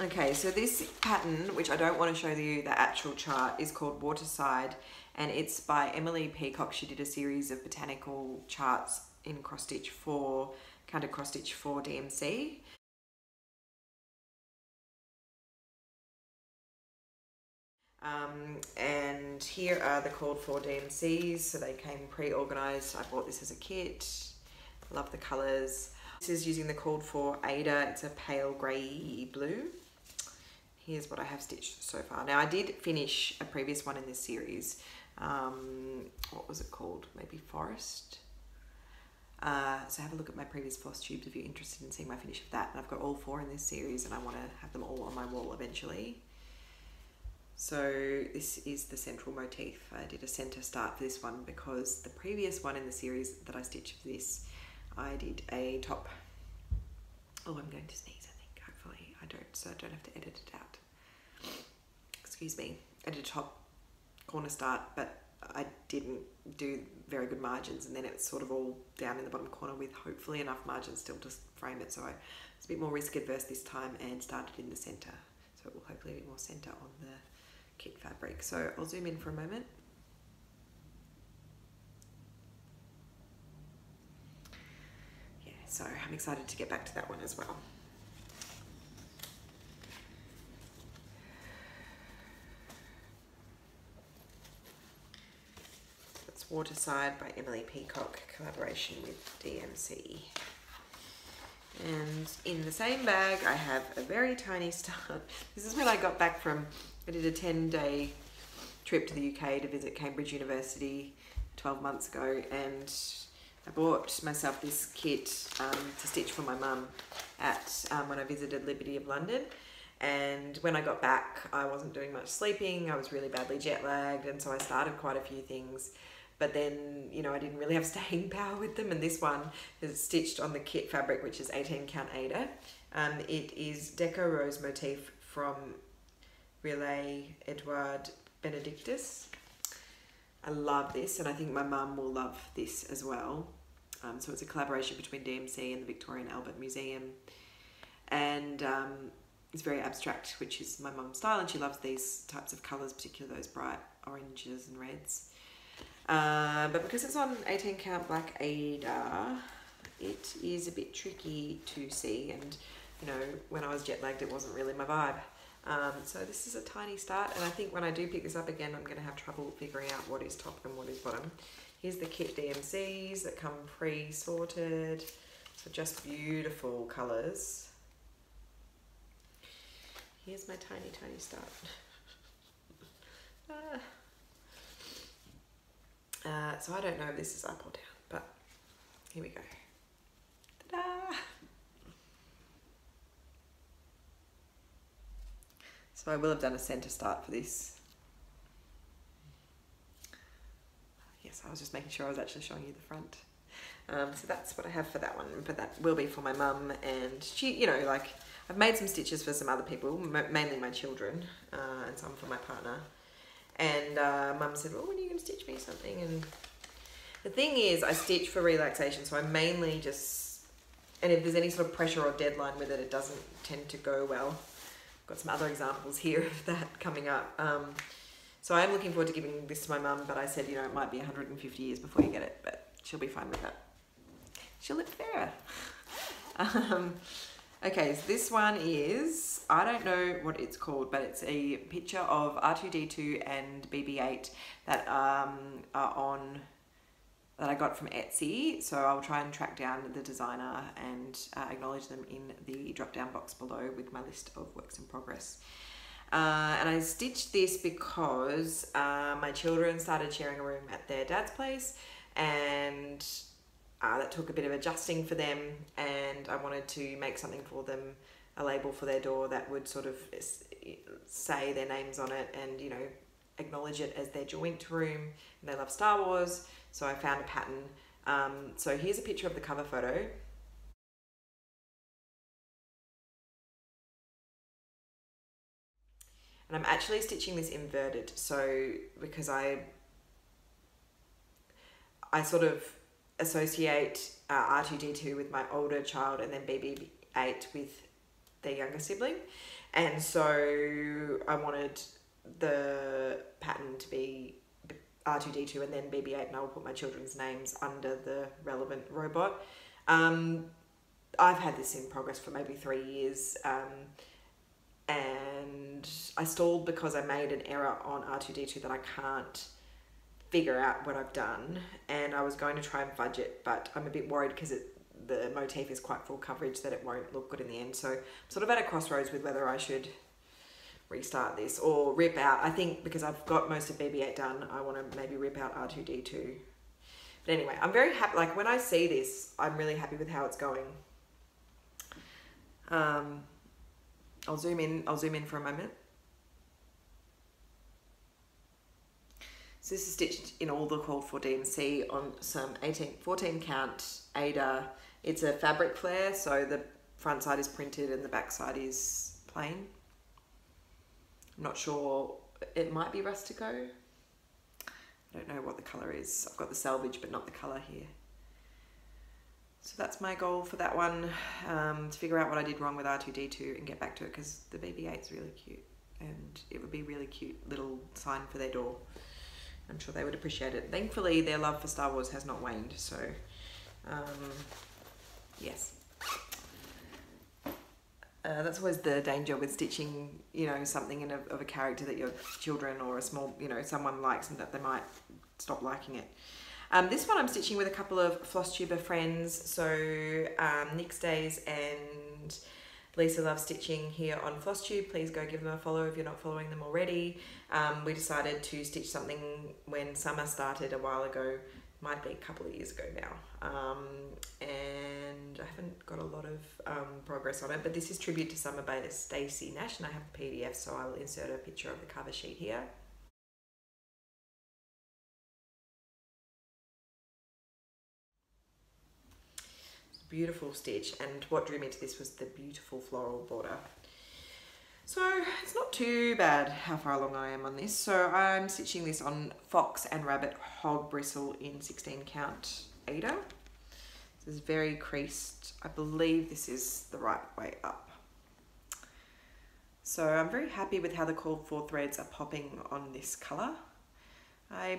Okay, so this pattern, which I don't want to show you the actual chart, is called Waterside, and it's by Emily Peacock. She did a series of botanical charts in cross stitch for counted cross stitch for DMC. And here are the called for DMCs, so they came pre-organized. I bought this as a kit. Love the colors. This is using the called for Ada. It's a pale grey blue. Here's what I have stitched so far. Now I did finish a previous one in this series. What was it called? Maybe Forest. So have a look at my previous floss tubes if you're interested in seeing my finish of that. And I've got all 4 in this series, and I want to have them all on my wall eventually. So this is the central motif. I did a center start for this one because the previous one in the series that I stitched for this, I did a top. Oh, I'm going to sneeze, I think. Hopefully I don't, so I don't have to edit it out. Excuse me. I did a top corner start, but I didn't do very good margins, and then it's sort of all down in the bottom corner with hopefully enough margins still to frame it. So I was a bit more risk adverse this time and started in the center. So it will hopefully be more center on the kit fabric. So I'll zoom in for a moment. Yeah, so I'm excited to get back to that one as well. That's Waterside by Emily Peacock, collaboration with DMC. And in the same bag, I have a very tiny start. This is when I got back from, I did a 10-day trip to the UK to visit Cambridge University 12 months ago, and I bought myself this kit to stitch for my mum at when I visited Liberty of London. And when I got back, I wasn't doing much sleeping. I was really badly jet lagged, and so I started quite a few things. But then, you know, I didn't really have staying power with them. And this one is stitched on the kit fabric, which is 18 count Ada. It is Deco Rose motif from Relay Edouard Benedictus. I love this, and I think my mum will love this as well. So it's a collaboration between DMC and the Victorian Albert Museum. And it's very abstract, which is my mum's style, and she loves these types of colours, particularly those bright oranges and reds. But because it's on 18 count black Ada, it is a bit tricky to see, and you know, when I was jet lagged, it wasn't really my vibe. So this is a tiny start, and I think when I do pick this up again, I'm going to have trouble figuring out what is top and what is bottom. Here's the kit DMCs that come pre-sorted, so just beautiful colours. Here's my tiny, tiny start. So I don't know if this is up or down, but here we go. Ta-da! So I will have done a centre start for this. Yes, I was just making sure I was actually showing you the front. So that's what I have for that one, but that will be for my mum, and she, you know, like, I've made some stitches for some other people, mainly my children, and some for my partner. And mum said, well, when are you going to stitch me something? And the thing is, I stitch for relaxation, so I mainly just, and if there's any sort of pressure or deadline with it, it doesn't tend to go well. I've got some other examples here of that coming up. So I'm looking forward to giving this to my mum, but I said, you know, it might be 150 years before you get it, but she'll be fine with that. She'll live forever. Okay, so this one is, I don't know what it's called, but it's a picture of R2-D2 and BB-8 that are on, that I got from Etsy. So I'll try and track down the designer and acknowledge them in the drop-down box below with my list of works in progress. And I stitched this because my children started sharing a room at their dad's place, and that took a bit of adjusting for them, and I wanted to make something for them, a label for their door that would sort of say their names on it and, you know, acknowledge it as their joint room. And they love Star Wars, so I found a pattern. So here's a picture of the cover photo. And I'm actually stitching this inverted, so because I sort of associate R2-D2 with my older child, and then BB-8 with their younger sibling, and so I wanted the pattern to be R2-D2 and then BB-8, and I will put my children's names under the relevant robot. I've had this in progress for maybe 3 years, and I stalled because I made an error on R2-D2 that I can't figure out what I've done, and I was going to try and fudge it, but I'm a bit worried because the motif is quite full coverage that it won't look good in the end. So I'm sort of at a crossroads with whether I should restart this or rip out. I think because I've got most of BB-8 done, I want to maybe rip out R2-D2. But anyway, I'm very happy. Like, when I see this, I'm really happy with how it's going. I'll zoom in for a moment. So this is stitched in all the called for DMC on some 14 count Ada. It's a fabric flare, so the front side is printed and the back side is plain. I'm not sure, it might be Rustico. I don't know what the colour is. I've got the selvage but not the colour here. So that's my goal for that one, to figure out what I did wrong with R2-D2 and get back to it, because the BB-8 is really cute and it would be a really cute little sign for their door. I'm sure they would appreciate it. Thankfully, their love for Star Wars has not waned, so yes. That's always the danger with stitching, you know, something of a character that your children or a small, you know, someone likes and that they might stop liking it. This one I'm stitching with a couple of floss tuber friends. So Nick's Days and Lisa Loves Stitching here on FlossTube. Please go give them a follow if you're not following them already. We decided to stitch something when summer started a while ago, might be a couple of years ago now. And I haven't got a lot of progress on it, but this is Tribute to Summer by Stacey Nash, and I have a PDF, so I'll insert a picture of the cover sheet here. Beautiful stitch, and what drew me to this was the beautiful floral border. So it's not too bad how far along I am on this. So I'm stitching this on Fox and Rabbit Hog Bristle in 16 count Aida. This is very creased. I believe this is the right way up. So I'm very happy with how the called for threads are popping on this color.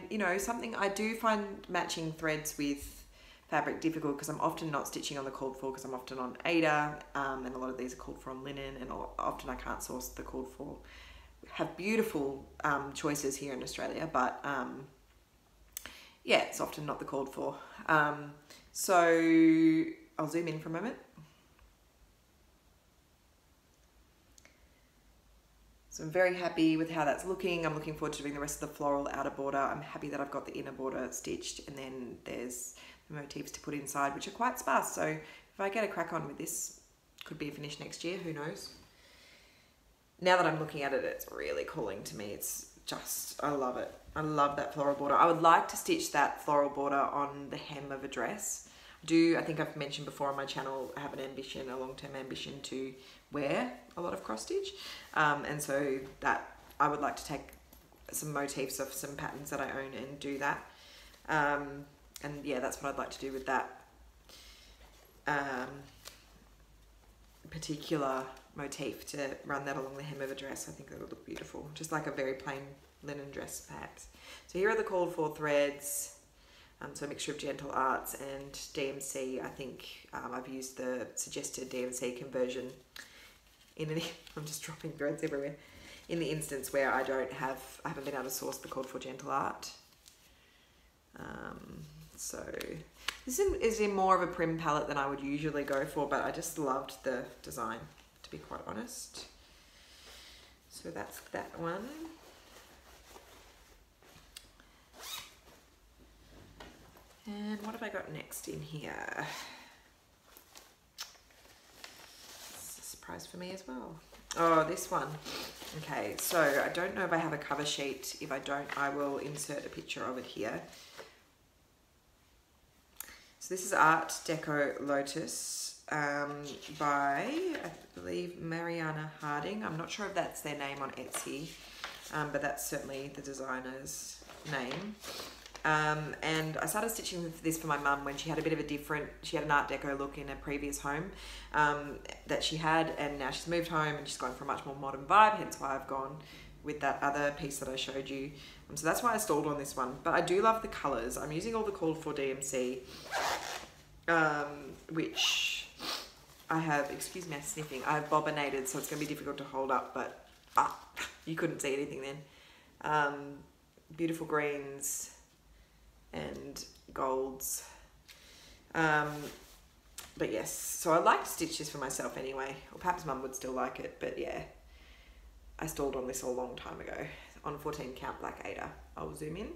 You know, something I do find matching threads with fabric difficult because I'm often not stitching on the called for because I'm often on Aida, and a lot of these are called for on linen, and often I can't source the called for. We have beautiful choices here in Australia, but yeah, it's often not the called for. So I'll zoom in for a moment. So I'm very happy with how that's looking. I'm looking forward to doing the rest of the floral outer border. I'm happy that I've got the inner border stitched, and then there's the motifs to put inside, which are quite sparse. So if I get a crack on with this, could be a finish next year, who knows. Now that I'm looking at it, it's really calling to me. It's just, I love it. I love that floral border. I would like to stitch that floral border on the hem of a dress. I think I've mentioned before on my channel, I have an ambition, a long-term ambition to wear a lot of cross stitch. And so that I would like to take some motifs of some patterns that I own and do that. And yeah, that's what I'd like to do with that particular motif, to run that along the hem of a dress. I think that would look beautiful, just like a very plain linen dress perhaps. So here are the called for threads. So a mixture of Gentle Arts and DMC. I think I've used the suggested DMC conversion I'm just dropping threads everywhere. In the instance where I haven't been able to source the called for Gentle Art. So this is in more of a prim palette than I would usually go for, but I just loved the design, to be quite honest. So that's that one. And what have I got next in here? It's a surprise for me as well. Oh, this one. Okay, so I don't know if I have a cover sheet. If I don't, I will insert a picture of it here. So this is Art Deco Lotus by, I believe, Mariana Harding. I'm not sure if that's their name on Etsy, but that's certainly the designer's name. And I started stitching with this for my mum when she had a bit of she had an Art Deco look in a previous home that she had, and now she's moved home and she's gone for a much more modern vibe, hence why I've gone with that other piece that I showed you. So that's why I stalled on this one, but I do love the colours. I'm using all the called for DMC, which I have, excuse me, I'm sniffing, I have bobinated, so it's going to be difficult to hold up, but you couldn't see anything then. Beautiful greens and golds, but yes, so I like to stitch this for myself anyway, or perhaps mum would still like it, but yeah, I stalled on this a long time ago on 14 count black Aida. I'll zoom in.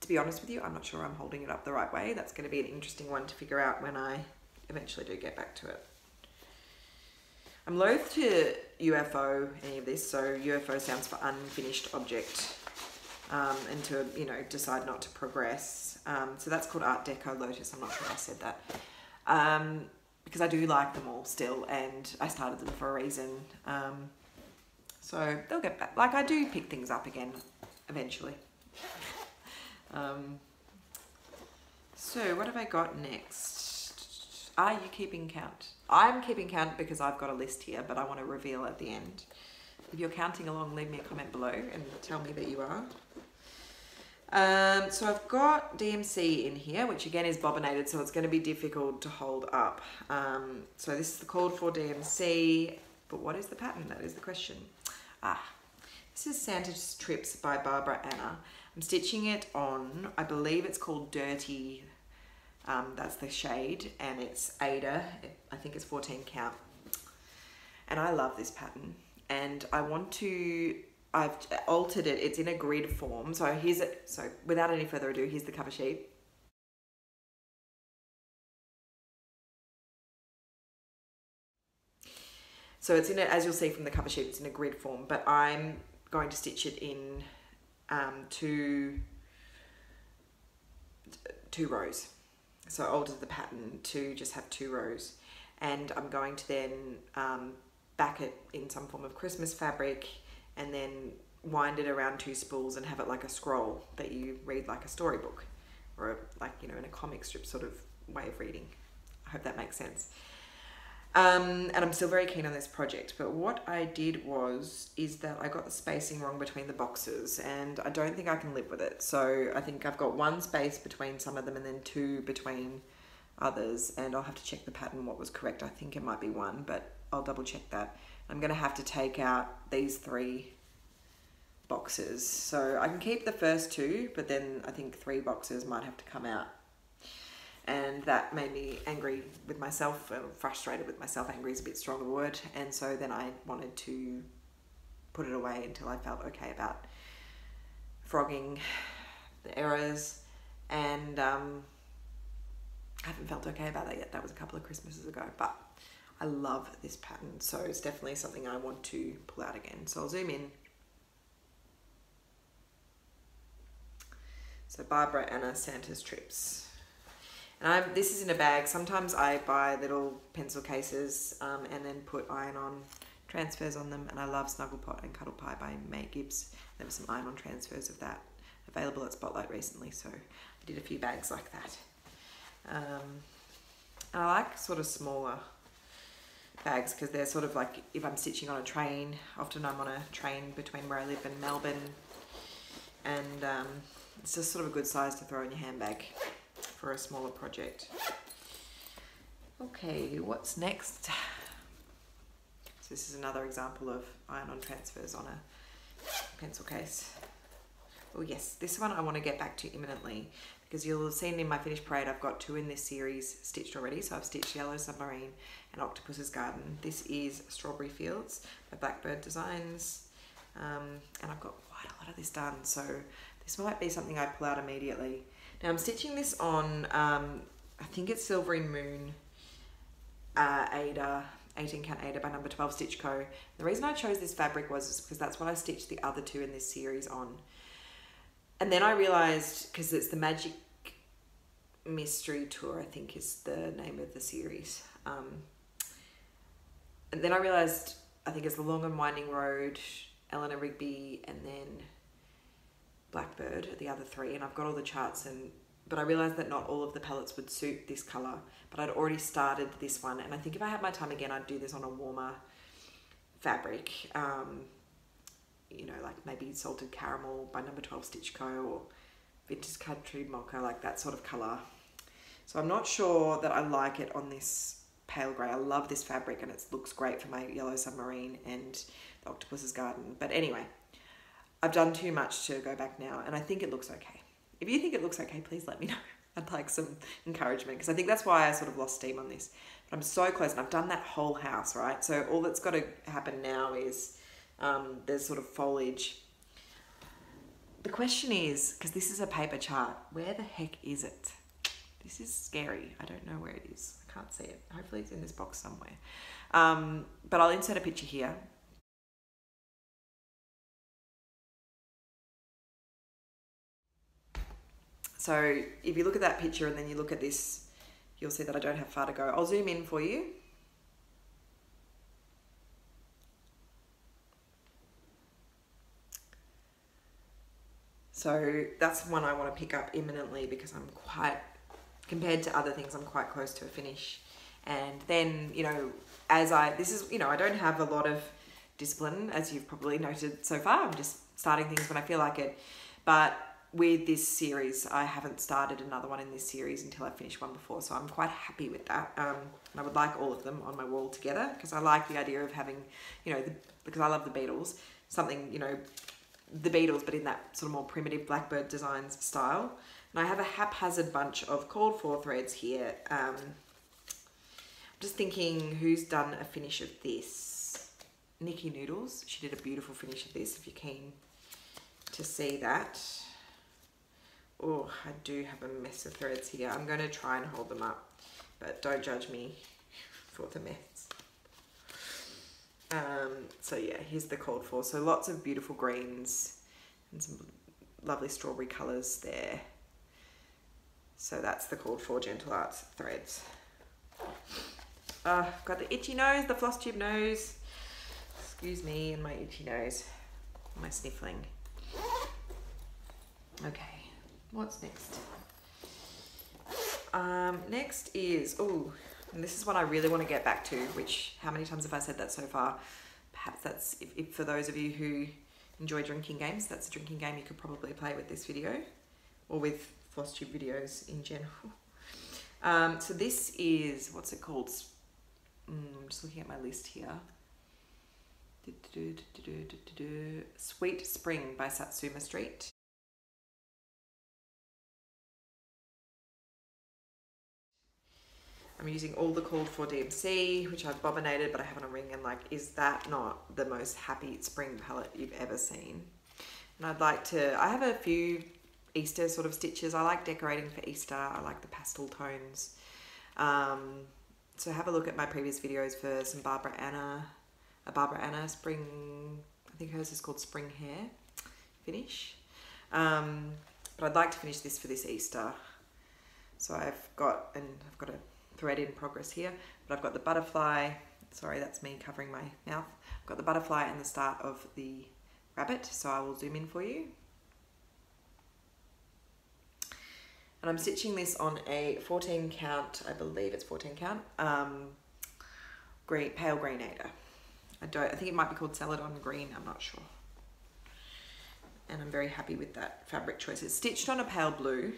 To be honest with you, I'm not sure I'm holding it up the right way. That's going to be an interesting one to figure out when I eventually do get back to it. I'm loath to UFO any of this, so UFO stands for unfinished object, and to, you know, decide not to progress. So that's called Art Deco Lotus. I'm not sure I said that, because I do like them all still, and I started them for a reason. So they'll get back. Like, I do pick things up again eventually. So what have I got next? Are you keeping count? I'm keeping count because I've got a list here, but I want to reveal at the end. If you're counting along, leave me a comment below and tell me that you are. So I've got DMC in here, which again is bobinated, so it's going to be difficult to hold up. So this is the called for DMC, but what is the pattern? That is the question. This is Santa's Trips by Barbara Anna. I'm stitching it on, I believe it's called Dirty, that's the shade, and it's Ada, I think it's 14 count. And I love this pattern, and I want to, I've altered it, it's in a grid form. So here's it, so without any further ado, here's the cover sheet. So it's in it, as you'll see from the cover sheet, it's in a grid form, but I'm going to stitch it in two rows. So I altered the pattern to just have 2 rows, and I'm going to then back it in some form of Christmas fabric and then wind it around 2 spools and have it like a scroll that you read like a storybook, or like, you know, in a comic strip sort of way of reading. I hope that makes sense. And I'm still very keen on this project, but what I did is that I got the spacing wrong between the boxes, and I don't think I can live with it. So I think I've got 1 space between some of them and then 2 between others, and I'll have to check the pattern what was correct. I think it might be 1, but I'll double check that. I'm going to have to take out these 3 boxes. So I can keep the first 2, but then I think 3 boxes might have to come out. And that made me angry with myself, frustrated with myself. Angry is a bit strong of a word. And so then I wanted to put it away until I felt okay about frogging the errors. And I haven't felt okay about that yet. That was a couple of Christmases ago. But I love this pattern. So it's definitely something I want to pull out again. So I'll zoom in. So Barbara Anna, Santa's Trips. And this is in a bag. Sometimes I buy little pencil cases and then put iron-on transfers on them. And I love Snuggle Pot and Cuddle Pie by May Gibbs. There were some iron-on transfers of that available at Spotlight recently, so I did a few bags like that. And I like sort of smaller bags because they're sort of like, if I'm stitching on a train, often I'm on a train between where I live and Melbourne, and it's just sort of a good size to throw in your handbag for a smaller project. Okay, what's next? So this is another example of iron-on transfers on a pencil case. Oh yes, this one I want to get back to imminently, because you'll have seen in my finished parade I've got 2 in this series stitched already. So I've stitched Yellow Submarine and Octopus's Garden. This is Strawberry Fields by Blackbird Designs, and I've got quite a lot of this done, so this might be something I pull out immediately. Now I'm stitching this on, I think it's Silvery Moon Ada, 18 count Ada by Number 12 Stitch Co. The reason I chose this fabric was because that's what I stitched the other 2 in this series on. And then I realised, because it's the Magic Mystery Tour, I think is the name of the series. And then I realised, I think it's The Long and Winding Road, Eleanor Rigby, and then Blackbird, the other 3, and I've got all the charts, but I realised that not all of the palettes would suit this colour, but I'd already started this one, and I think if I had my time again I'd do this on a warmer fabric, you know, like maybe Salted Caramel by Number 12 Stitch Co, or Vintage Country Mocha, like that sort of colour. So I'm not sure that I like it on this pale grey. I love this fabric and it looks great for my Yellow Submarine and the Octopus's Garden, but anyway, I've done too much to go back now, and I think it looks okay. If you think it looks okay, please let me know. I'd like some encouragement, because I think that's why I sort of lost steam on this. But I'm so close, and I've done that whole house, right? So all that's got to happen now is there's sort of foliage. The question is, because this is a paper chart, where the heck is it? This is scary. I don't know where it is. I can't see it. Hopefully it's in this box somewhere. But I'll insert a picture here. So if you look at that picture and then you look at this, you'll see that I don't have far to go. I'll zoom in for you. So that's one I want to pick up imminently, because I'm quite, compared to other things, I'm quite close to a finish. And then, you know, I don't have a lot of discipline, as you've probably noted so far. I'm just starting things when I feel like it. But with this series, I haven't started another one in this series until I finished one before, so I'm quite happy with that. And I would like all of them on my wall together, because I like the idea of having, you know, because I love the Beatles, something, you know, the Beatles, but in that sort of more primitive Blackbird Designs style. And I have a haphazard bunch of called for threads here. I'm just thinking, who's done a finish of this? Nikki Noodles. She did a beautiful finish of this, if you're keen to see that. Oh, I do have a mess of threads here. I'm going to try and hold them up, but don't judge me for the mess. So yeah, here's the called for. So lots of beautiful greens and some lovely strawberry colours there. So that's the called for Gentle Arts threads. I've got the itchy nose, the floss tube nose. Excuse me and my itchy nose, my sniffling. Okay, what's next? Next is, oh, and this is what I really want to get back to, which, how many times have I said that so far? Perhaps that's, if for those of you who enjoy drinking games, that's a drinking game you could probably play with this video, or with floss tube videos in general. So this is, what's it called? I'm just looking at my list here. Sweet Spring by Satsuma Street. I'm using all the called for DMC, which I've bobinated, but I have on a ring, and like, is that not the most happy spring palette you've ever seen? And I'd like to, I have a few Easter sort of stitches. I like decorating for Easter. I like the pastel tones. So have a look at my previous videos for some Barbara Anna spring, I think hers is called Spring Hair finish. But I'd like to finish this for this Easter. So I've got a thread in progress here, but I've got the butterfly, sorry, that's me covering my mouth. I've got the butterfly and the start of the rabbit, so I will zoom in for you. And I'm stitching this on a 14 count, I believe it's 14 count, pale green Aida. I think it might be called Celadon Green, I'm not sure. And I'm very happy with that fabric choice. It's stitched on a pale blue,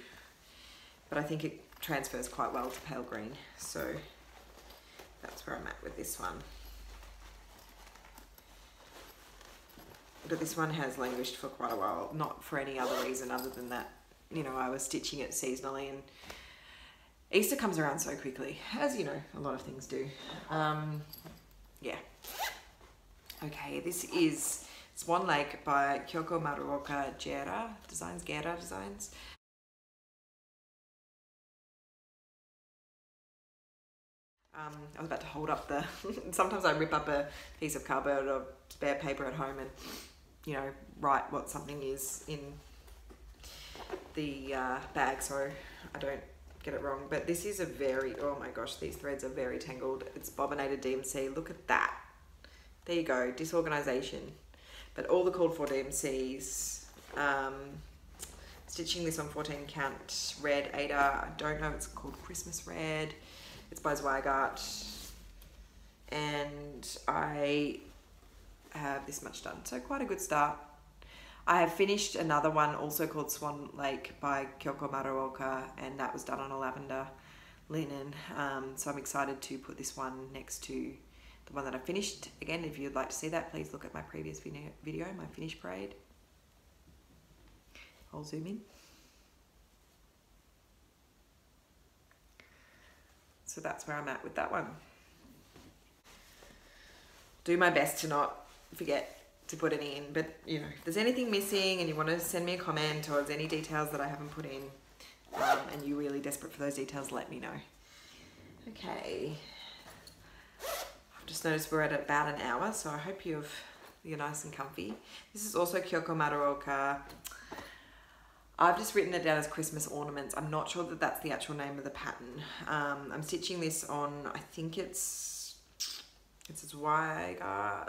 but I think it transfers quite well to pale green. So that's where I'm at with this one. But this one has languished for quite a while, not for any other reason other than that, you know, I was stitching it seasonally, and Easter comes around so quickly, as you know, a lot of things do. Yeah. Okay, this is Swan Lake by Kyoko Maruoka Gera Designs. I was about to hold up the, sometimes I rip up a piece of cardboard or spare paper at home and, you know, write what something is in the bag so I don't get it wrong. But this is a very, oh my gosh, these threads are very tangled. It's bobinated DMC, look at that. There you go, disorganization. But all the called for DMCs, stitching this on 14 count red Aida. I don't know if it's called Christmas Red. It's by Zweigart, and I have this much done, so quite a good start. I have finished another one also called Swan Lake by Kyoko Maruoka, and that was done on a lavender linen, so I'm excited to put this one next to the one that I finished. Again, if you'd like to see that, please look at my previous video, my finish parade. I'll zoom in. So that's where I'm at with that one. Do my best to not forget to put any in, but you know, if there's anything missing and you want to send me a comment, or there's any details that I haven't put in, and you're really desperate for those details, let me know. Okay. I've just noticed we're at about an hour, so I hope you're nice and comfy. This is also Kyoko Maruoka. I've just written it down as Christmas ornaments. I'm not sure that that's the actual name of the pattern. I'm stitching this on, I think it's a Zweigart. I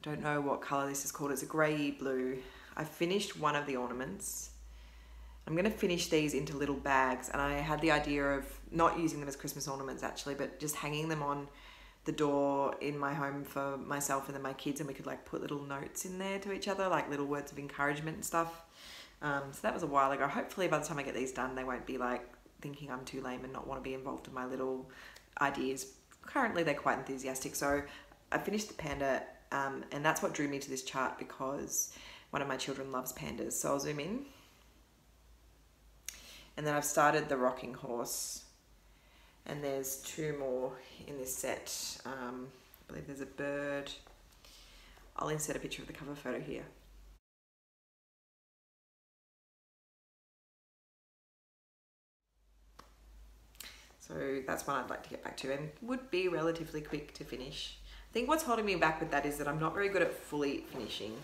don't know what color this is called. It's a grey blue. I finished one of the ornaments. I'm going to finish these into little bags, and I had the idea of not using them as Christmas ornaments actually, but just hanging them on the door in my home for myself and then my kids, and we could like put little notes in there to each other, like little words of encouragement and stuff. So that was a while ago. Hopefully by the time I get these done, they won't be like thinking I'm too lame and not want to be involved in my little ideas. Currently they're quite enthusiastic. So I finished the panda And that's what drew me to this chart, because one of my children loves pandas. So I'll zoom in. And then I've started the rocking horse, and there's 2 more in this set. I believe there's a bird. I'll insert a picture of the cover photo here. So that's one I'd like to get back to, and would be relatively quick to finish. I think what's holding me back with that is that I'm not very good at fully finishing.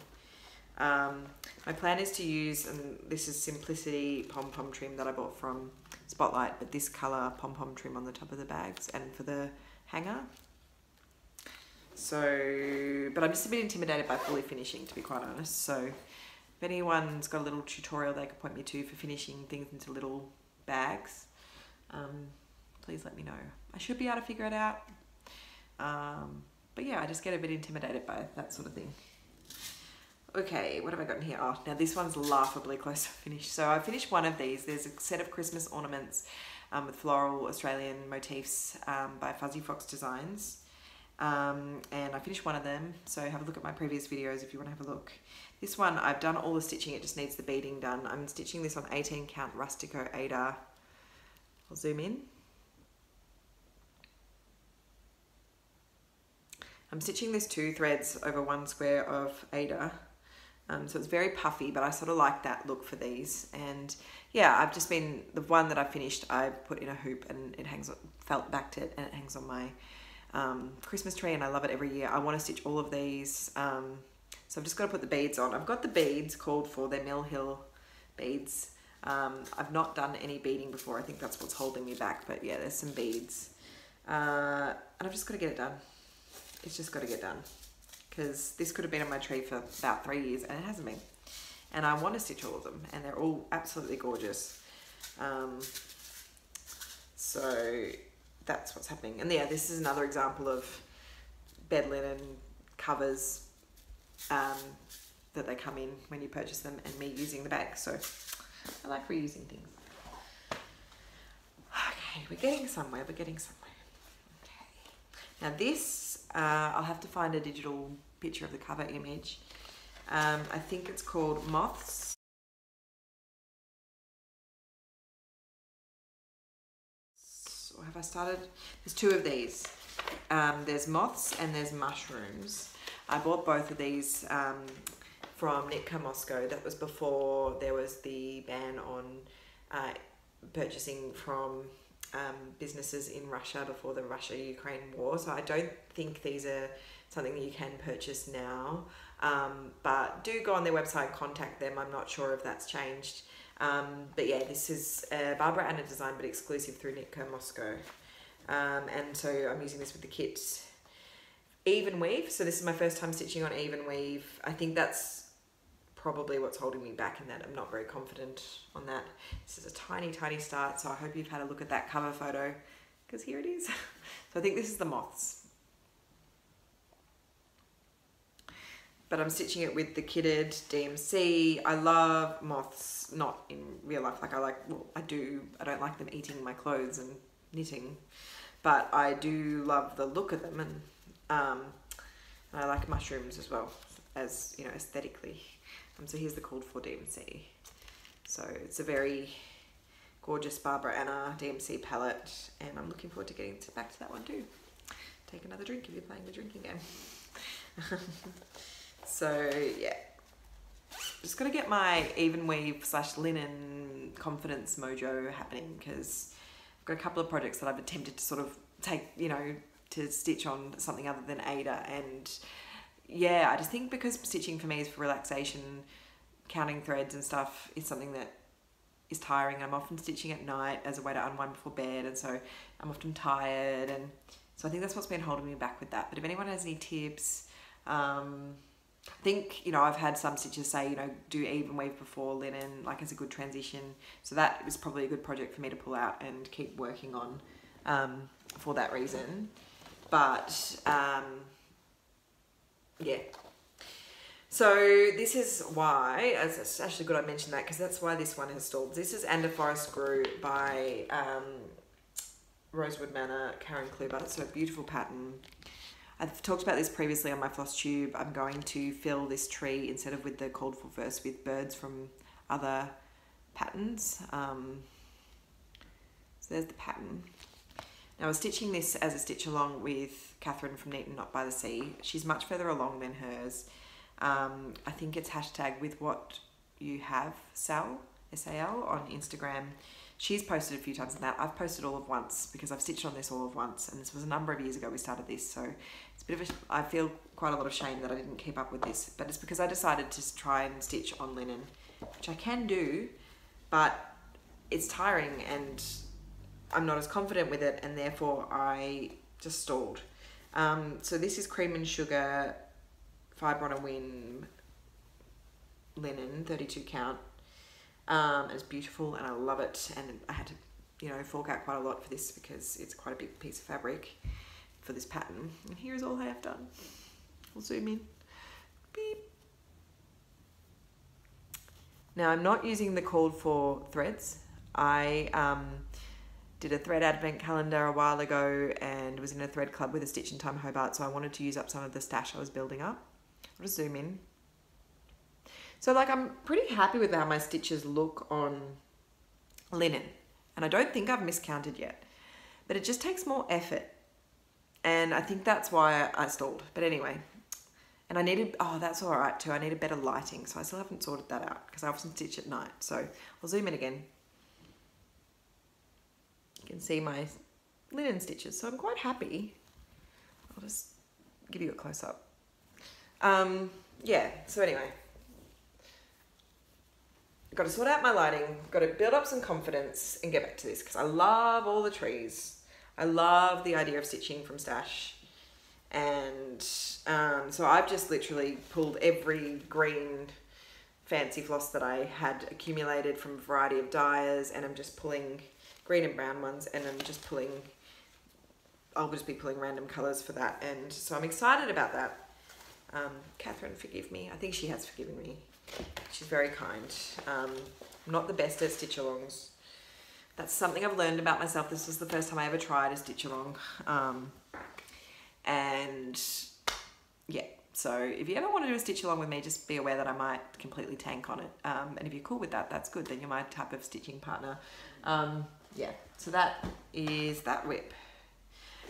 My plan is to use, and this is Simplicity pom-pom trim that I bought from Spotlight, but this colour pom-pom trim on the top of the bags and for the hanger. So, but I'm just a bit intimidated by fully finishing, to be quite honest. So if anyone's got a little tutorial they could point me to for finishing things into little bags, please let me know. I should be able to figure it out. But yeah, I just get a bit intimidated by that sort of thing. Okay, what have I got in here? Oh, now this one's laughably close to finish. So I finished one of these. There's a set of Christmas ornaments with floral Australian motifs by Fuzzy Fox Designs. And I finished one of them. So have a look at my previous videos if you want to have a look. This one, I've done all the stitching. It just needs the beading done. I'm stitching this on 18 count Rustico Ada. I'll zoom in. I'm stitching this 2 threads over 1 square of Ada. So it's very puffy, but I sort of like that look for these. And yeah, I've just been, the one that I finished, I put in a hoop and it hangs, felt backed it, and it hangs on my Christmas tree, and I love it every year. I want to stitch all of these. So I've just got to put the beads on. I've got the beads called for, they're Mill Hill beads. I've not done any beading before. I think that's what's holding me back, but yeah, there's some beads. And I've just got to get it done. It's just got to get done, because this could have been on my tree for about 3 years and it hasn't been. And I want to stitch all of them, and they're all absolutely gorgeous. So that's what's happening. And yeah, this is another example of bed linen covers that they come in when you purchase them, and me using the bag. So I like reusing things. Okay, we're getting somewhere, we're getting somewhere. Okay. Now this, I'll have to find a digital picture of the cover image. I think it's called Moths. So have I started? There's 2 of these. There's Moths and there's Mushrooms. I bought both of these from Nitka Moscow. That was before there was the ban on purchasing from businesses in Russia before the Russia-Ukraine war. So I don't think these are something that you can purchase now, but do go on their website and contact them. I'm not sure if that's changed, but yeah, this is Barbara Anna design, but exclusive through Nitka Moscow. And so I'm using this with the kit even weave. So this is my first time stitching on even weave. I think that's probably what's holding me back in that. I'm not very confident on that. This is a tiny, tiny start, so I hope you've had a look at that cover photo, because here it is. So I think this is the Moths. But I'm stitching it with the kitted DMC. I love moths, not in real life. Like well, I don't like them eating my clothes and knitting, but I do love the look of them, and I like mushrooms as well, as you know, aesthetically. So here's the called for DMC. So it's a very gorgeous Barbara Anna DMC palette, and I'm looking forward to getting back to that one too. Take another drink if you're playing the drinking game. So yeah, just got to get my even weave / linen confidence mojo happening, because I've got a couple of projects that I've attempted to sort of take, you know, to stitch on something other than Ada, and yeah, I just think because stitching for me is for relaxation, counting threads and stuff is something that is tiring. I'm often stitching at night as a way to unwind before bed, and so I'm often tired, and so I think that's what's been holding me back with that. But if anyone has any tips, I think, you know, I've had some stitchers say, you know, do even weave before linen, like as a good transition. So that was probably a good project for me to pull out and keep working on for that reason. But yeah. So this is why, it's actually good I mentioned that, because that's why this one has stalled. This is And a Forest Grew by Rosewood Manor, Karen Kluber. So a beautiful pattern. I've talked about this previously on my floss tube. I'm going to fill this tree instead of with the called for verse with birds from other patterns. So there's the pattern. Now I was stitching this as a stitch along with Catherine from Neat and Not by the Sea. She's much further along than hers. I think it's hashtag with what you have Sal, S-A-L, on Instagram. She's posted a few times on that. I've posted all of once because I've stitched on this all of once, and this was a number of years ago we started this, so it's a bit of a, I feel quite a lot of shame that I didn't keep up with this, but it's because I decided to try and stitch on linen, which I can do, but it's tiring and I'm not as confident with it, and therefore I just stalled. So this is Cream and Sugar Fibron and Win linen, 32 count. It's beautiful and I love it, and I had to, you know, fork out quite a lot for this because it's quite a big piece of fabric for this pattern. And here's all I have done. I'll zoom in. Beep. Now I'm not using the called for threads. I did a thread advent calendar a while ago and was in a thread club with a Stitch in Time Hobart, so I wanted to use up some of the stash I was building up. I'll just zoom in. So like I'm pretty happy with how my stitches look on linen, and I don't think I've miscounted yet, but it just takes more effort, and I think that's why I stalled. But anyway, and I needed, oh that's all right too, I needed better lighting, so I still haven't sorted that out because I often stitch at night. So I'll zoom in again. You can see my linen stitches, so I'm quite happy. I'll just give you a close-up. Yeah, so anyway, got to sort out my lighting, got to build up some confidence and get back to this because I love all the trees. I love the idea of stitching from stash, and so I've just literally pulled every green fancy floss that I had accumulated from a variety of dyers, and I'm just pulling green and brown ones, and I'm just pulling, I'll just be pulling random colours for that, and so I'm excited about that. Catherine, forgive me. I think she has forgiven me. She's very kind. I'm not the best at stitch-alongs. That's something I've learned about myself. This was the first time I ever tried a stitch-along. And yeah, so if you ever want to do a stitch-along with me, just be aware that I might completely tank on it. And if you're cool with that, that's good. Then you're my type of stitching partner. Yeah, so that is that WIP.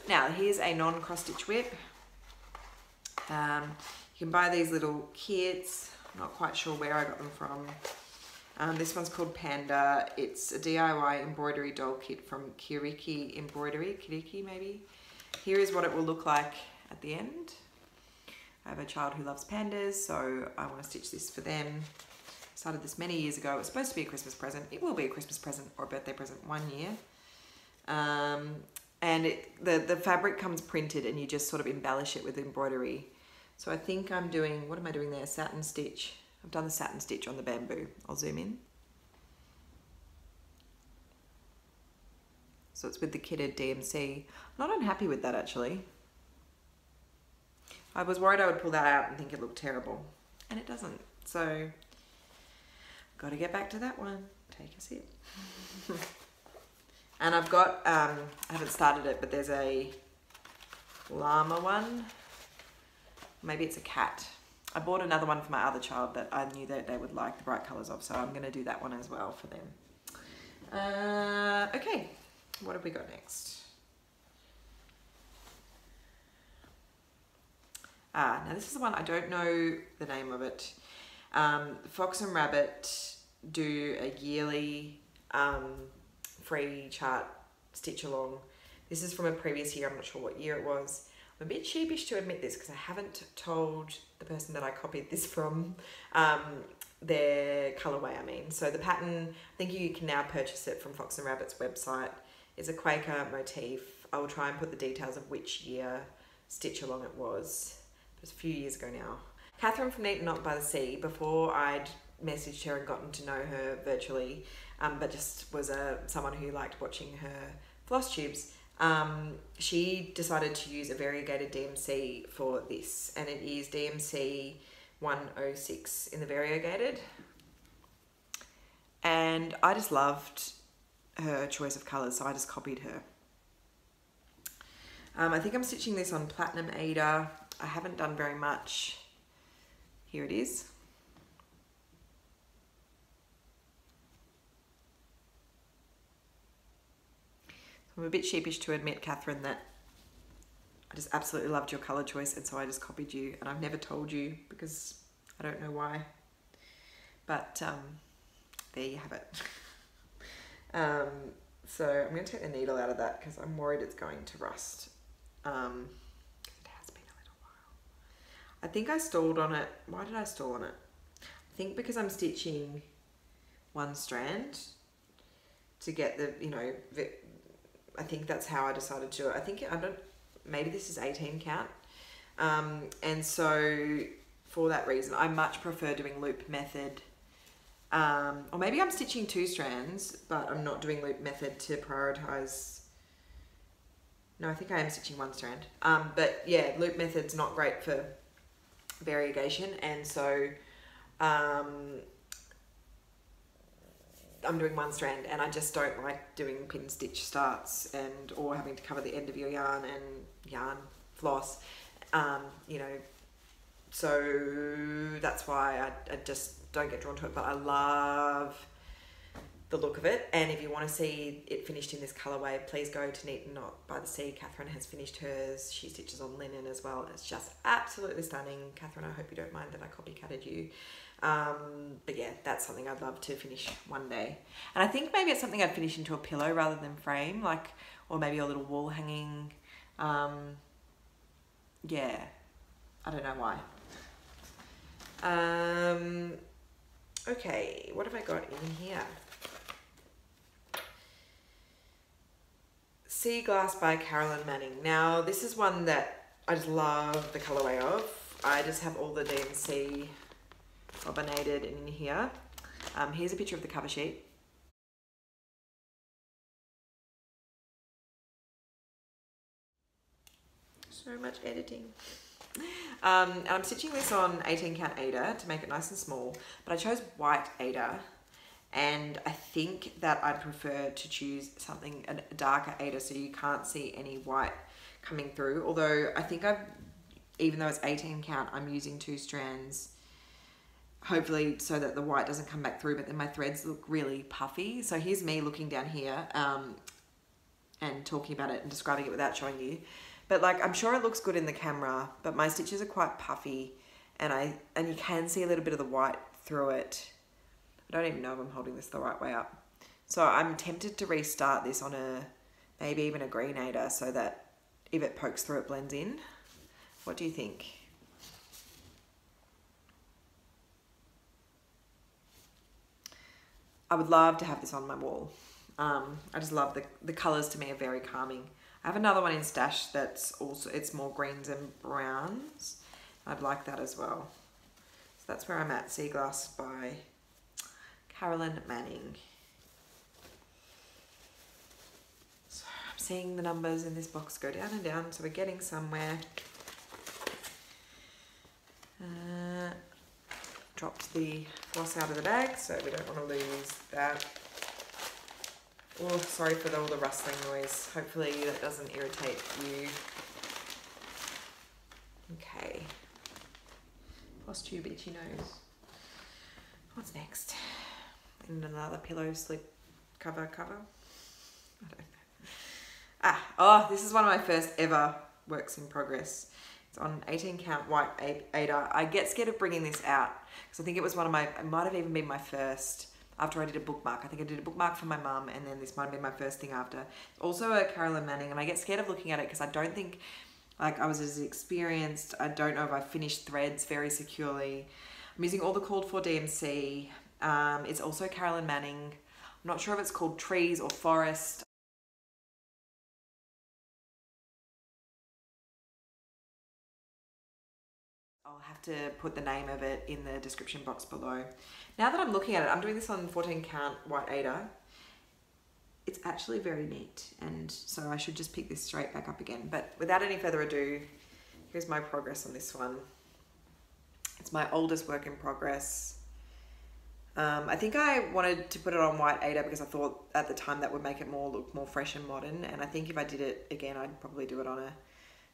Now, here's a non-cross-stitch WIP. You can buy these little kits. I'm not quite sure where I got them from. This one's called Panda. It's a DIY embroidery doll kit from Kiriki Embroidery, Kiriki maybe. Here is what it will look like at the end. I have a child who loves pandas, so I want to stitch this for them. Started this many years ago. It was supposed to be a Christmas present. It will be a Christmas present or a birthday present one year. And the fabric comes printed and you just sort of embellish it with embroidery. So I think I'm doing, what am I doing there? Satin stitch. I've done the satin stitch on the bamboo. I'll zoom in. So it's with the kitted DMC. I'm not unhappy with that actually. I was worried I would pull that out and think it looked terrible, and it doesn't. So got to get back to that one. Take a sip. And I've got, I haven't started it, but there's a llama one. Maybe it's a cat. I bought another one for my other child that I knew that they would like the bright colours of, so I'm going to do that one as well for them. Okay, what have we got next? Now this is the one, I don't know the name of it. Fox and Rabbit do a yearly free chart stitch along. This is from a previous year, I'm not sure what year it was. I'm a bit sheepish to admit this because I haven't told the person that I copied this from their colourway, I mean. So the pattern, I think you can now purchase it from Fox and Rabbit's website. It's a Quaker motif. I will try and put the details of which year stitch along it was. It was a few years ago now. Catherine from Neat and Not by the Sea, before I'd messaged her and gotten to know her virtually, but just was someone who liked watching her floss tubes, she decided to use a variegated DMC for this, and it is DMC 106 in the variegated. And I just loved her choice of colours, so I just copied her. I think I'm stitching this on Platinum Ada. I haven't done very much. Here it is. I'm a bit sheepish to admit, Catherine, that I just absolutely loved your colour choice, and so I just copied you, and I've never told you because I don't know why. But there you have it. So I'm going to take the needle out of that because I'm worried it's going to rust. It has been a little while. I think I stalled on it. Why did I stall on it? I think because I'm stitching one strand to get the, you know, I think that's how I decided to do it. I think, maybe this is 18 count. And so for that reason, I much prefer doing loop method. Or maybe I'm stitching 2 strands, but I'm not doing loop method to prioritize. No, I think I am stitching 1 strand. But yeah, loop method's not great for variegation, and so I'm doing 1 strand, and I just don't like doing pin stitch starts or having to cover the end of your yarn and yarn floss, you know, so that's why I just don't get drawn to it. But I love the look of it, and if you want to see it finished in this colorway, please go to Neat and Knot by the Sea. Catherine has finished hers. She stitches on linen as well. It's just absolutely stunning. Catherine, I hope you don't mind that I copycatted you. But yeah, that's something I'd love to finish one day. And I think maybe it's something I'd finish into a pillow rather than frame, like, or maybe a little wall hanging. Yeah, I don't know why. Okay, what have I got in here? Sea Glass by Carolyn Manning. Now, this is one that I just love the colorway of. I just have all the DMC bobbinated in here. Here's a picture of the cover sheet. So much editing. And I'm stitching this on 18 count Aida to make it nice and small, but I chose white Aida, and I think that I'd prefer to choose something, a darker Aida, so you can't see any white coming through. Although I think even though it's 18 count, I'm using 2 strands, hopefully so that the white doesn't come back through, but then my threads look really puffy. So here's me looking down here and talking about it and describing it without showing you. But like, I'm sure it looks good in the camera, but my stitches are quite puffy, and you can see a little bit of the white through it. I don't even know if I'm holding this the right way up. So I'm tempted to restart this on maybe even a green Aida, so that if it pokes through, it blends in. What do you think? I would love to have this on my wall. I just love the colors. To me, are very calming. I have another one in stash that's also, it's more greens and browns. I'd like that as well. So that's where I'm at. Sea Glass by Carolyn Manning. So I'm seeing the numbers in this box go down and down, so we're getting somewhere. Dropped the floss out of the bag, so we don't want to lose that. Oh, sorry for all the rustling noise. Hopefully that doesn't irritate you. Okay. Floss tube, itchy nose. What's next? And another pillow slip cover. I don't know. Oh, this is one of my first ever works in progress. It's on 18 count white Aida. I get scared of bringing this out because I think it was it might have even been my first after I did a bookmark. I think I did a bookmark for my mum, and then this might have been my first thing after. It's also a Carolyn Manning, and I get scared of looking at it because I don't think like I was as experienced. I don't know if I finished threads very securely. I'm using all the called for DMC. It's also Carolyn Manning. I'm not sure if it's called Trees or Forest. I'll have to put the name of it in the description box below. Now that I'm looking at it, I'm doing this on 14 count white Aida. It's actually very neat, and so I should just pick this straight back up again. But without any further ado, here's my progress on this one. It's my oldest work in progress. I think I wanted to put it on white Ada because I thought at the time that would make it look more fresh and modern. And I think if I did it again, I'd probably do it on a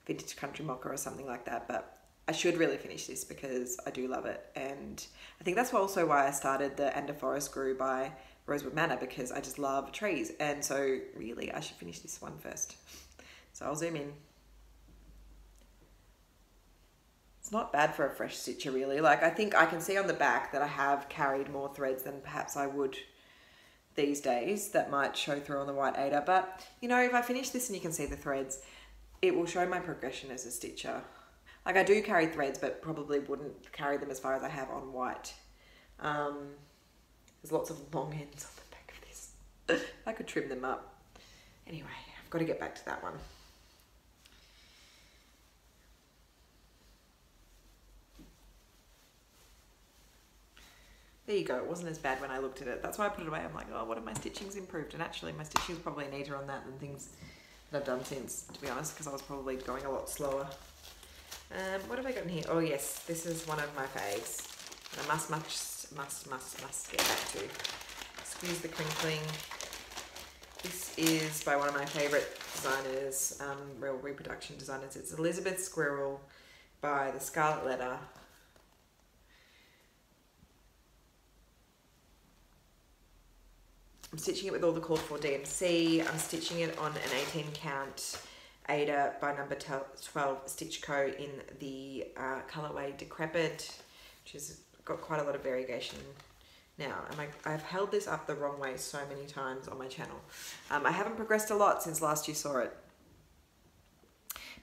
vintage country mocha or something like that. But I should really finish this because I do love it. And I think that's also why I started the And a Forest Grew by Rosewood Manor, because I just love trees. And so really I should finish this one first. So I'll zoom in. It's not bad for a fresh stitcher really. Like, I think I can see on the back that I have carried more threads than perhaps I would these days. That might show through on the white Ada, but you know, if I finish this and you can see the threads, it will show my progression as a stitcher. Like, I do carry threads, but probably wouldn't carry them as far as I have on white. There's lots of long ends on the back of this. I could trim them up. Anyway, I've got to get back to that one. There you go. It wasn't as bad when I looked at it. That's why I put it away. I'm like, oh, what if my stitching's improved? And actually, my stitching's probably neater on that than things that I've done since, to be honest, because I was probably going a lot slower. What have I got in here? Oh, yes. This is one of my faves. And I must get back to. Excuse the crinkling. This is by one of my favourite designers, real reproduction designers. It's Elizabeth Squirrel by the Scarlet Letter. I'm stitching it with all the called for DMC. I'm stitching it on an 18 count Ada by number 12 Stitch Co in the colorway Decrepit, which has got quite a lot of variegation now. And I've held this up the wrong way so many times on my channel. I haven't progressed a lot since last you saw it.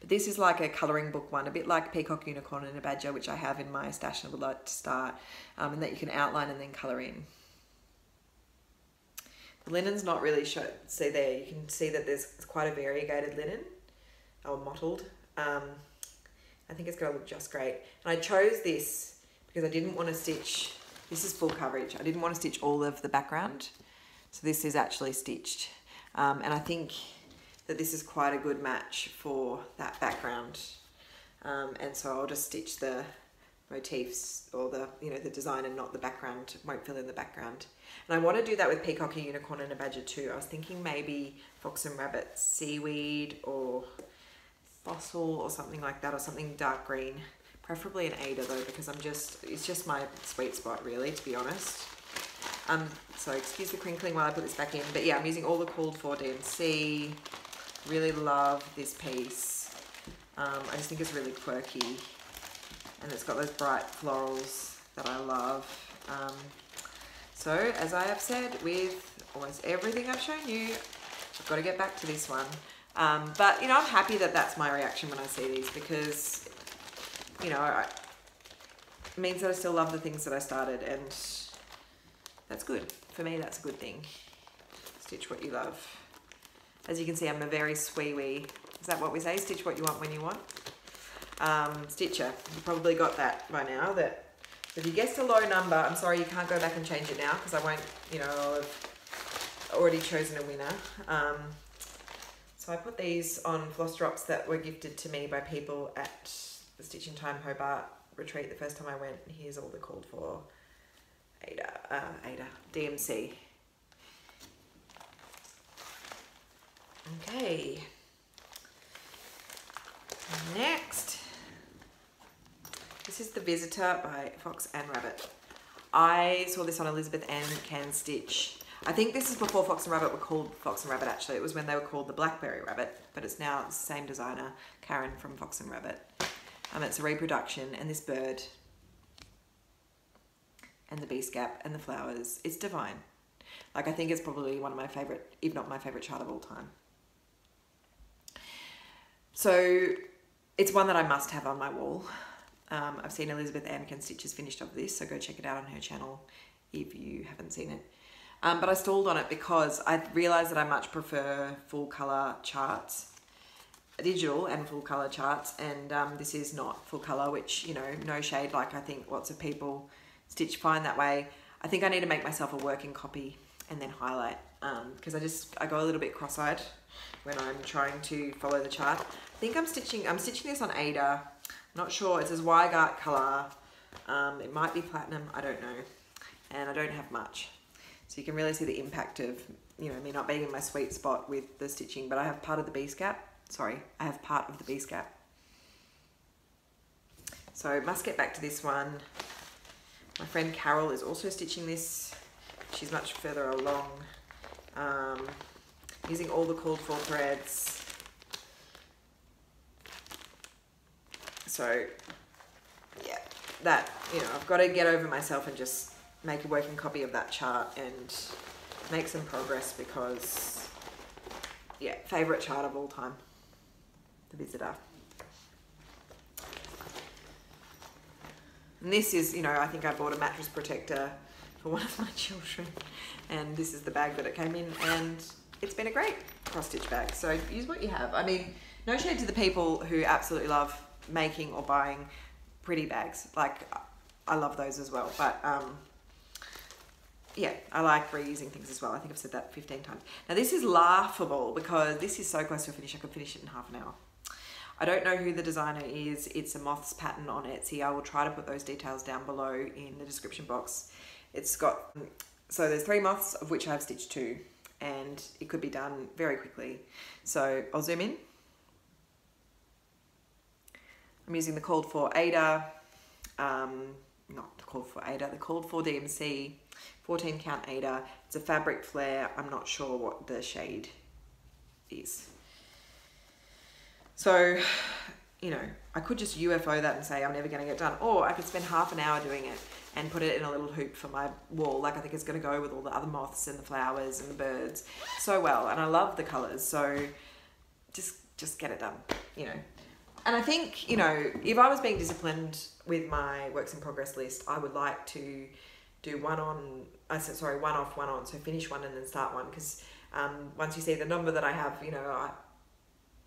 But this is like a colouring book one, a bit like Peacock, Unicorn and a Badger, which I have in my stash and would like to start, and that you can outline and then colour in. The linen's not really shown. See there, you can see that there's quite a variegated linen, or mottled. I think it's going to look just great. And I chose this because I didn't want to stitch, this is full coverage. I didn't want to stitch all of the background. So this is actually stitched. And I think that this is quite a good match for that background. And so I'll just stitch the motifs or the, you know, the design and not the background, won't fill in the background. And I want to do that with Peacock, a Unicorn and a Badger too. I was thinking maybe Fox and Rabbit Seaweed or Fossil or something like that, or something dark green, preferably an Ada though, because it's just my sweet spot really, to be honest. So excuse the crinkling while I put this back in, but yeah, I'm using all the called for DMC. Really love this piece. I just think it's really quirky, and it's got those bright florals that I love. So as I have said with almost everything I've shown you, I've got to get back to this one. But you know, I'm happy that that's my reaction when I see these, because you know, it means that I still love the things that I started, and that's good. For me, that's a good thing. Stitch what you love. As you can see, I'm a very sweewee. Is that what we say? Stitch what you want when you want. Stitcher. You probably got that by now. That if you guessed a low number, I'm sorry you can't go back and change it now, because I won't, you know, I'll have already chosen a winner. So I put these on floss drops that were gifted to me by people at the Stitch in Time Hobart retreat the first time I went. Here's all the called for DMC. Okay. Next, this is The Visitor by Fox and Rabbit. I saw this on Elizabeth Ann Can Stitch. I think this is before Fox and Rabbit were called Fox and Rabbit, actually. It was when they were called the Blackberry Rabbit, but it's now the same designer, Karen from Fox and Rabbit. It's a reproduction, and this bird and the bee scap and the flowers, it's divine. Like, I think it's probably one of my favorite, if not my favorite chart of all time. So it's one that I must have on my wall. I've seen Elizabeth Ann Can Stitch has finished off this, so go check it out on her channel if you haven't seen it. But I stalled on it because I realised that I much prefer full colour charts, digital and full colour charts, and this is not full colour, which, you know, no shade, like I think lots of people stitch fine that way. I think I need to make myself a working copy and then highlight, because I go a little bit cross-eyed when I'm trying to follow the chart. I think I'm stitching this on Ada. I'm not sure. It says Weigart colour. It might be platinum. I don't know. and I don't have much. So you can really see the impact of, you know, me not being in my sweet spot with the stitching, but I have part of the B-scap. Sorry, I have part of the B-scap. So must get back to this one. My friend Carol is also stitching this. She's much further along. Using all the called for threads. So yeah, that, you know, I've got to get over myself and just make a working copy of that chart and make some progress because, yeah, favourite chart of all time, the Visitor. And this is, you know, I think I bought a mattress protector for one of my children, and this is the bag that it came in, and it's been a great cross-stitch bag. So use what you have. I mean, no shade to the people who absolutely love making or buying pretty bags. Like, I love those as well, but yeah, I like reusing things as well. I think I've said that 15 times. Now this is laughable because this is so close to a finish. I could finish it in half an hour. I don't know who the designer is. It's a moths pattern on Etsy. I will try to put those details down below in the description box. It's got, so there's 3 moths, of which I've stitched 2, and it could be done very quickly. So I'll zoom in. I'm using the called for Ada, not the called for Ada, the called for DMC 14 count Ada. It's a fabric flare. I'm not sure what the shade is. So, you know, I could just UFO that and say I'm never going to get done, or I could spend half an hour doing it and put it in a little hoop for my wall, like I think it's going to go with all the other moths and the flowers and the birds so well. And I love the colours, so just get it done, you know. And I think, you know, if I was being disciplined with my works in progress list, I would like to do one off, one on, so finish one and then start one, because once you see the number that I have, you know,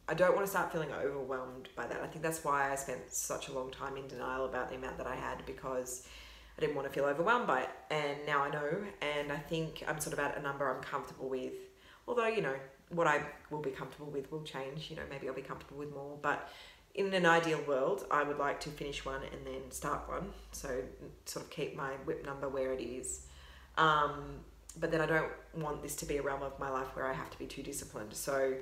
I don't want to start feeling overwhelmed by that. I think that's why I spent such a long time in denial about the amount that I had, because I didn't want to feel overwhelmed by it. And now I know, and I think I'm sort of at a number I'm comfortable with. Although, you know, what I will be comfortable with will change. You know, maybe I'll be comfortable with more. But in an ideal world, I would like to finish one and then start one. So sort of keep my WIP number where it is. But then I don't want this to be a realm of my life where I have to be too disciplined. So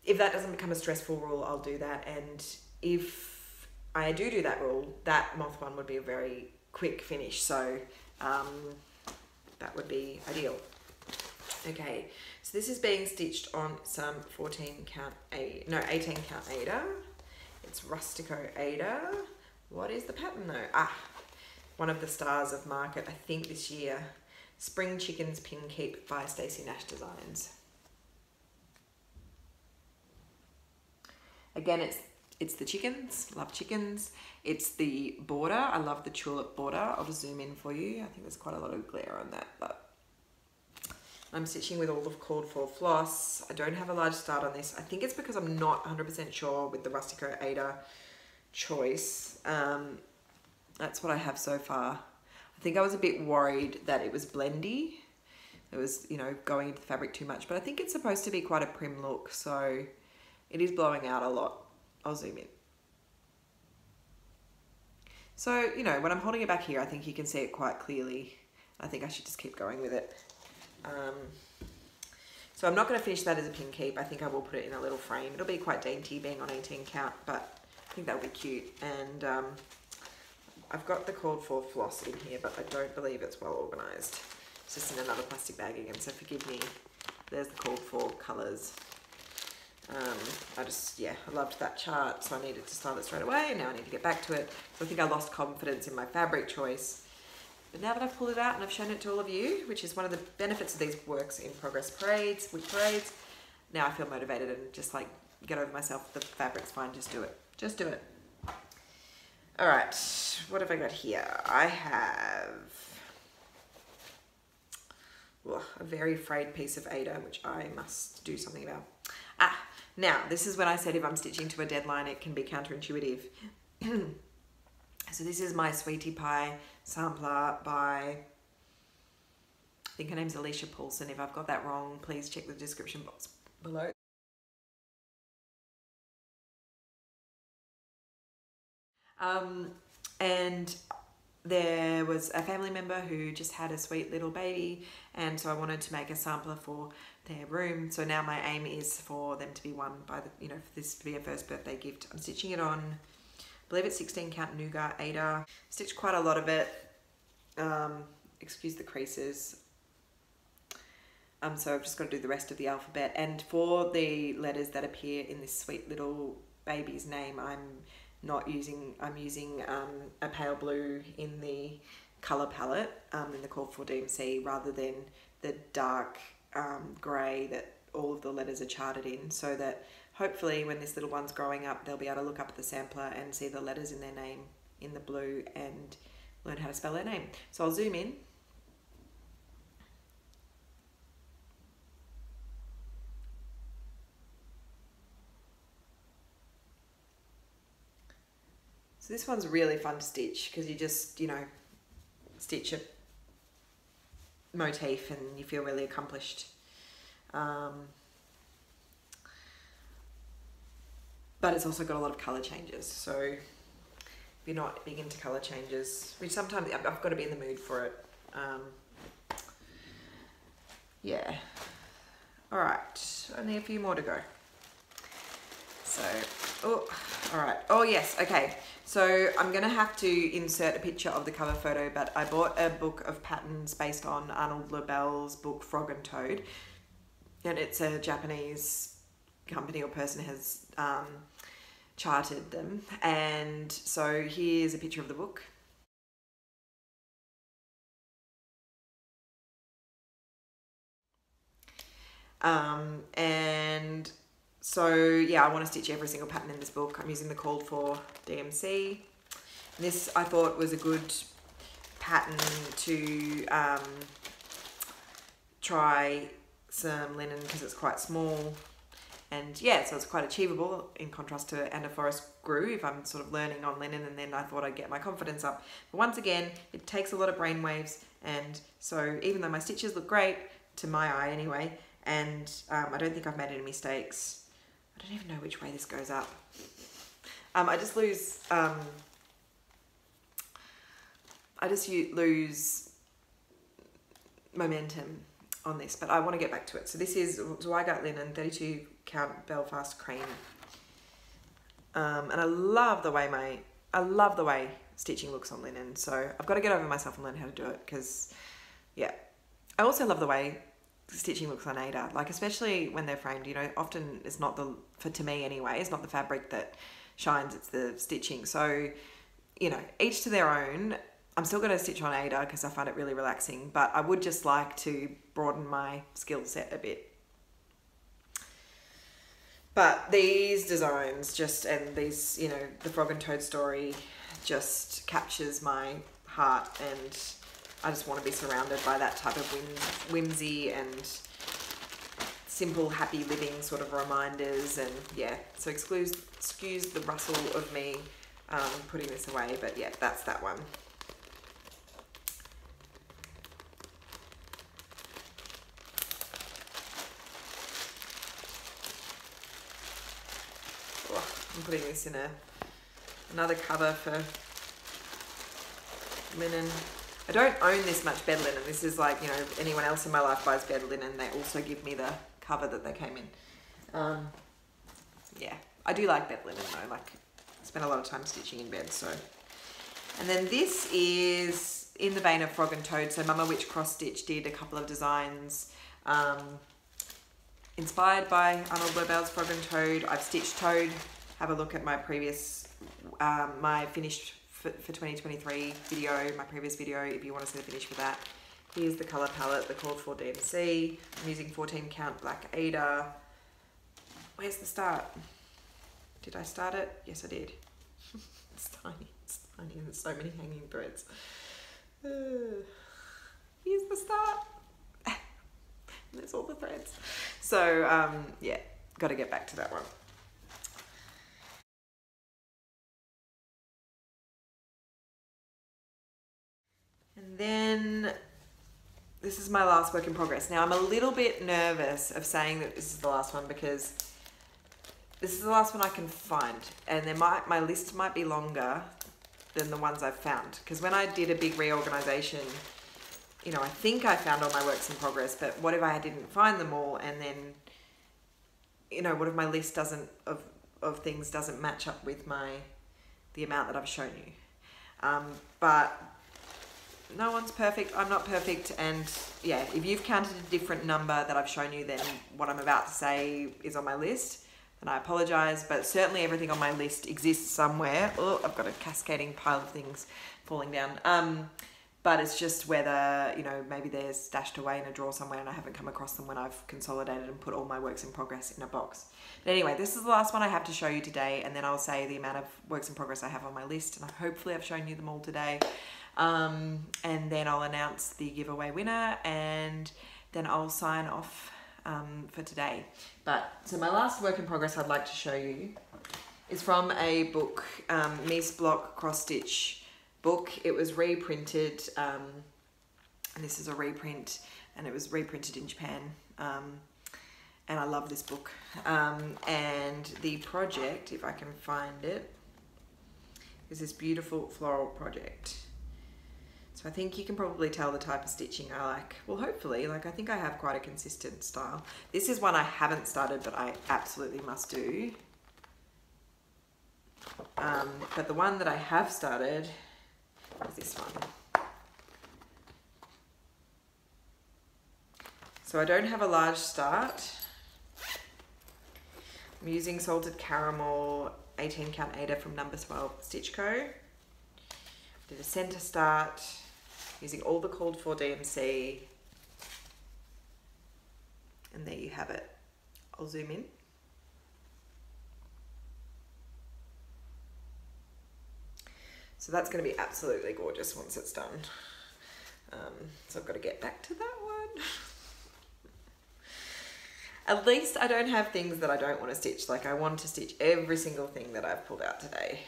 if that doesn't become a stressful rule, I'll do that. And if I do that rule, that moth one would be a very quick finish. So that would be ideal. Okay, so this is being stitched on some 18 count Ada. It's Rustico Ada. What is the pattern though? Ah, one of the stars of market, I think this year. Spring Chickens Pin Keep by Stacey Nash Designs. Again, it's the chickens, love chickens. It's the border, I love the tulip border. I'll just zoom in for you. I think there's quite a lot of glare on that, but I'm stitching with all the called for floss. I don't have a large start on this. I think it's because I'm not 100% sure with the Rustico Ada choice. That's what I have so far. I think I was a bit worried that it was blendy. It was, you know, going into the fabric too much, but I think it's supposed to be quite a prim look, so it is blowing out a lot. I'll zoom in. So, you know, when I'm holding it back here, I think you can see it quite clearly. I think I should just keep going with it. So I'm not going to finish that as a pin keep. I think I will put it in a little frame. It'll be quite dainty being on 18 count, but I think that'll be cute. And I've got the called for floss in here, but I don't believe it's well organized. It's just in another plastic bag again, so forgive me. There's the called for colors. I loved that chart, so I needed to style it straight away, and now I need to get back to it. So I think I lost confidence in my fabric choice. But now that I've pulled it out and I've shown it to all of you, which is one of the benefits of these works in progress parades, WIP parades, now I feel motivated and just like get over myself. The fabric's fine, just do it. Just do it. All right, what have I got here? I have a very frayed piece of Ada, which I must do something about. Now, this is when I said if I'm stitching to a deadline, it can be counterintuitive. So this is my Sweetie Pie sampler by, I think her name's Alicia Paulson. If I've got that wrong, please check the description box below. And there was a family member who just had a sweet little baby, and so I wanted to make a sampler for their room. So now my aim is for them to be won by the, you know, for this to be a first birthday gift. I'm stitching it on, I believe it's 16 count Nougat Ada. Stitched quite a lot of it. Excuse the creases. So I've just got to do the rest of the alphabet. And for the letters that appear in this sweet little baby's name, I'm using a pale blue in the colour palette in the call for DMC, rather than the dark grey that all of the letters are charted in, so that hopefully when this little one's growing up, they'll be able to look up at the sampler and see the letters in their name in the blue and learn how to spell their name. So I'll zoom in. So this one's really fun to stitch because you just, you know, stitch a motif and you feel really accomplished. But it's also got a lot of colour changes. So if you're not big into colour changes, which sometimes I've got to be in the mood for it. Yeah. All right, only a few more to go. So, oh, all right. Oh yes, okay. So I'm gonna have to insert a picture of the cover photo, but I bought a book of patterns based on Arnold Lobel's book Frog and Toad, and it's a Japanese company or person has charted them. And so here's a picture of the book. And so yeah, I want to stitch every single pattern in this book. I'm using the called for DMC. This I thought was a good pattern to try some linen because it's quite small, and yeah, so it's quite achievable in contrast to And a Forest Grew if I'm sort of learning on linen, and then I thought I'd get my confidence up. But once again, it takes a lot of brainwaves, and so even though my stitches look great, to my eye anyway, and I don't think I've made any mistakes. I don't even know which way this goes up. I just lose momentum on this, but I want to get back to it. So this is Zweigart linen, 32 count Belfast cream, and I love the way stitching looks on linen. So I've got to get over myself and learn how to do it, because yeah, I also love the way stitching looks on Ada, like especially when they're framed. You know, often it's not to me anyway, it's not the fabric that shines, it's the stitching. So you know, each to their own. I'm still going to stitch on Ada because I find it really relaxing, but I would just like to broaden my skill set a bit. But these designs just, and these, you know, the Frog and Toad story just captures my heart, and I just want to be surrounded by that type of whimsy and simple, happy living sort of reminders. And yeah, so excuse the rustle of me putting this away, but yeah, that's that one. I'm putting this in another cover for linen. I don't own this much bed linen. This is like, you know, if anyone else in my life buys bed linen, they also give me the cover that they came in. Yeah, I do like bed linen though. Like, I spend a lot of time stitching in bed, so. And then this is in the vein of Frog and Toad. So Mama Witch Cross Stitch did a couple of designs inspired by Arnold Lobel's Frog and Toad. I've stitched Toad. Have a look at my previous, my finished for 2023 video, my previous video, if you want to see the finish for that. Here's the colour palette, the called for DMC. I'm using 14 count Black Ada. Where's the start? Did I start it? Yes, I did. It's tiny, and there's so many hanging threads. Here's the start. And there's all the threads. So, yeah, got to get back to that one. And then this is my last work in progress. Now I'm a little bit nervous of saying that this is the last one because this is the last one I can find, and my list might be longer than the ones I've found. Because when I did a big reorganization, you know, I think I found all my works in progress, but what if I didn't find them all, and then, you know, what if my list of things doesn't match up with the amount that I've shown you? But no one's perfect. I'm not perfect. And yeah, if you've counted a different number that I've shown you than what I'm about to say is on my list, then I apologize. But certainly everything on my list exists somewhere. Oh, I've got a cascading pile of things falling down. But it's just whether, you know, maybe they're stashed away in a drawer somewhere and I haven't come across them when I've consolidated and put all my works in progress in a box. But anyway, this is the last one I have to show you today, and then I'll say the amount of works in progress I have on my list, and hopefully I've shown you them all today. And then I'll announce the giveaway winner, and then I'll sign off for today. So my last work in progress I'd like to show you is from a book, Mies Block Cross Stitch book. It was reprinted, and this is a reprint, and it was reprinted in Japan, and I love this book. And the project, if I can find it, is this beautiful floral project. So I think you can probably tell the type of stitching I like. Well, hopefully, like I think I have quite a consistent style. This is one I haven't started, but I absolutely must do. But the one that I have started is this one. So I don't have a large start. I'm using Salted Caramel 18 count Ada from number 12 Stitch Co. Did a center start using all the called for DMC, and there you have it. I'll zoom in. So that's going to be absolutely gorgeous once it's done. So I've got to get back to that one. At least I don't have things that I don't want to stitch. Like I want to stitch every single thing that I've pulled out today.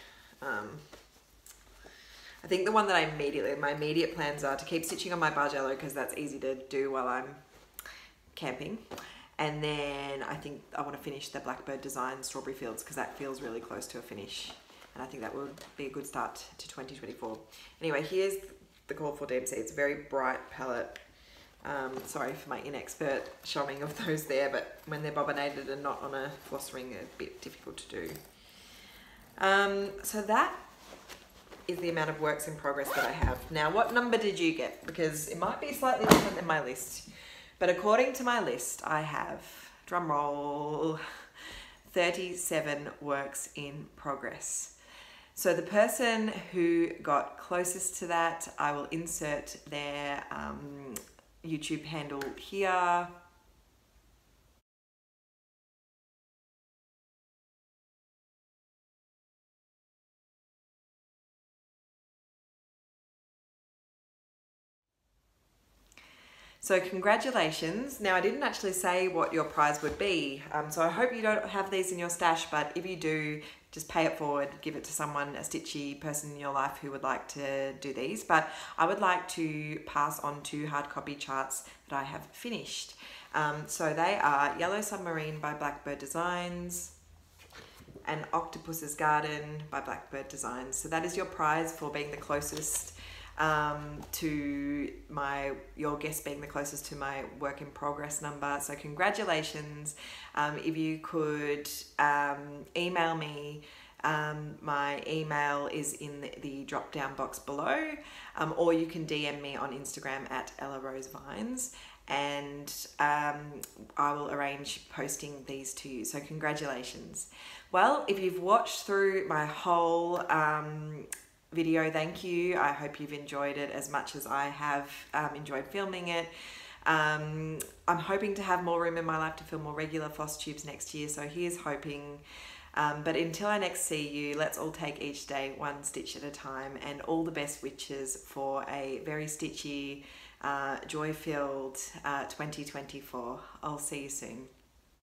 I think the one that my immediate plans are to keep stitching on my Bargello, because that's easy to do while I'm camping. And then I think I want to finish the Blackbird Design Strawberry Fields, because that feels really close to a finish. And I think that would be a good start to 2024. Anyway, here's the call for DMC. It's a very bright palette. Sorry for my inexpert showing of those there, but when they're bobbinated and not on a floss ring, they're a bit difficult to do. So that is the amount of works in progress that I have. Now, what number did you get? Because it might be slightly different than my list, but according to my list, I have, drum roll, 37 works in progress. So the person who got closest to that, I will insert their YouTube handle here. So congratulations. Now I didn't actually say what your prize would be, so I hope you don't have these in your stash, but if you do, just pay it forward, give it to someone, a stitchy person in your life who would like to do these. But I would like to pass on 2 hard copy charts that I have finished. So they are Yellow Submarine by Blackbird Designs and Octopus's Garden by Blackbird Designs. So that is your prize for being the closest to your guess being the closest to my work in progress number. So congratulations. If you could email me, my email is in the drop down box below, or you can DM me on Instagram at Ella Rose Vines, and I will arrange posting these to you. So congratulations. Well, if you've watched through my whole video, thank you. I hope you've enjoyed it as much as I have enjoyed filming it. I'm hoping to have more room in my life to film more regular floss tubes next year, so here's hoping. But until I next see you, let's all take each day one stitch at a time, and all the best wishes for a very stitchy, joy-filled 2024. I'll see you soon.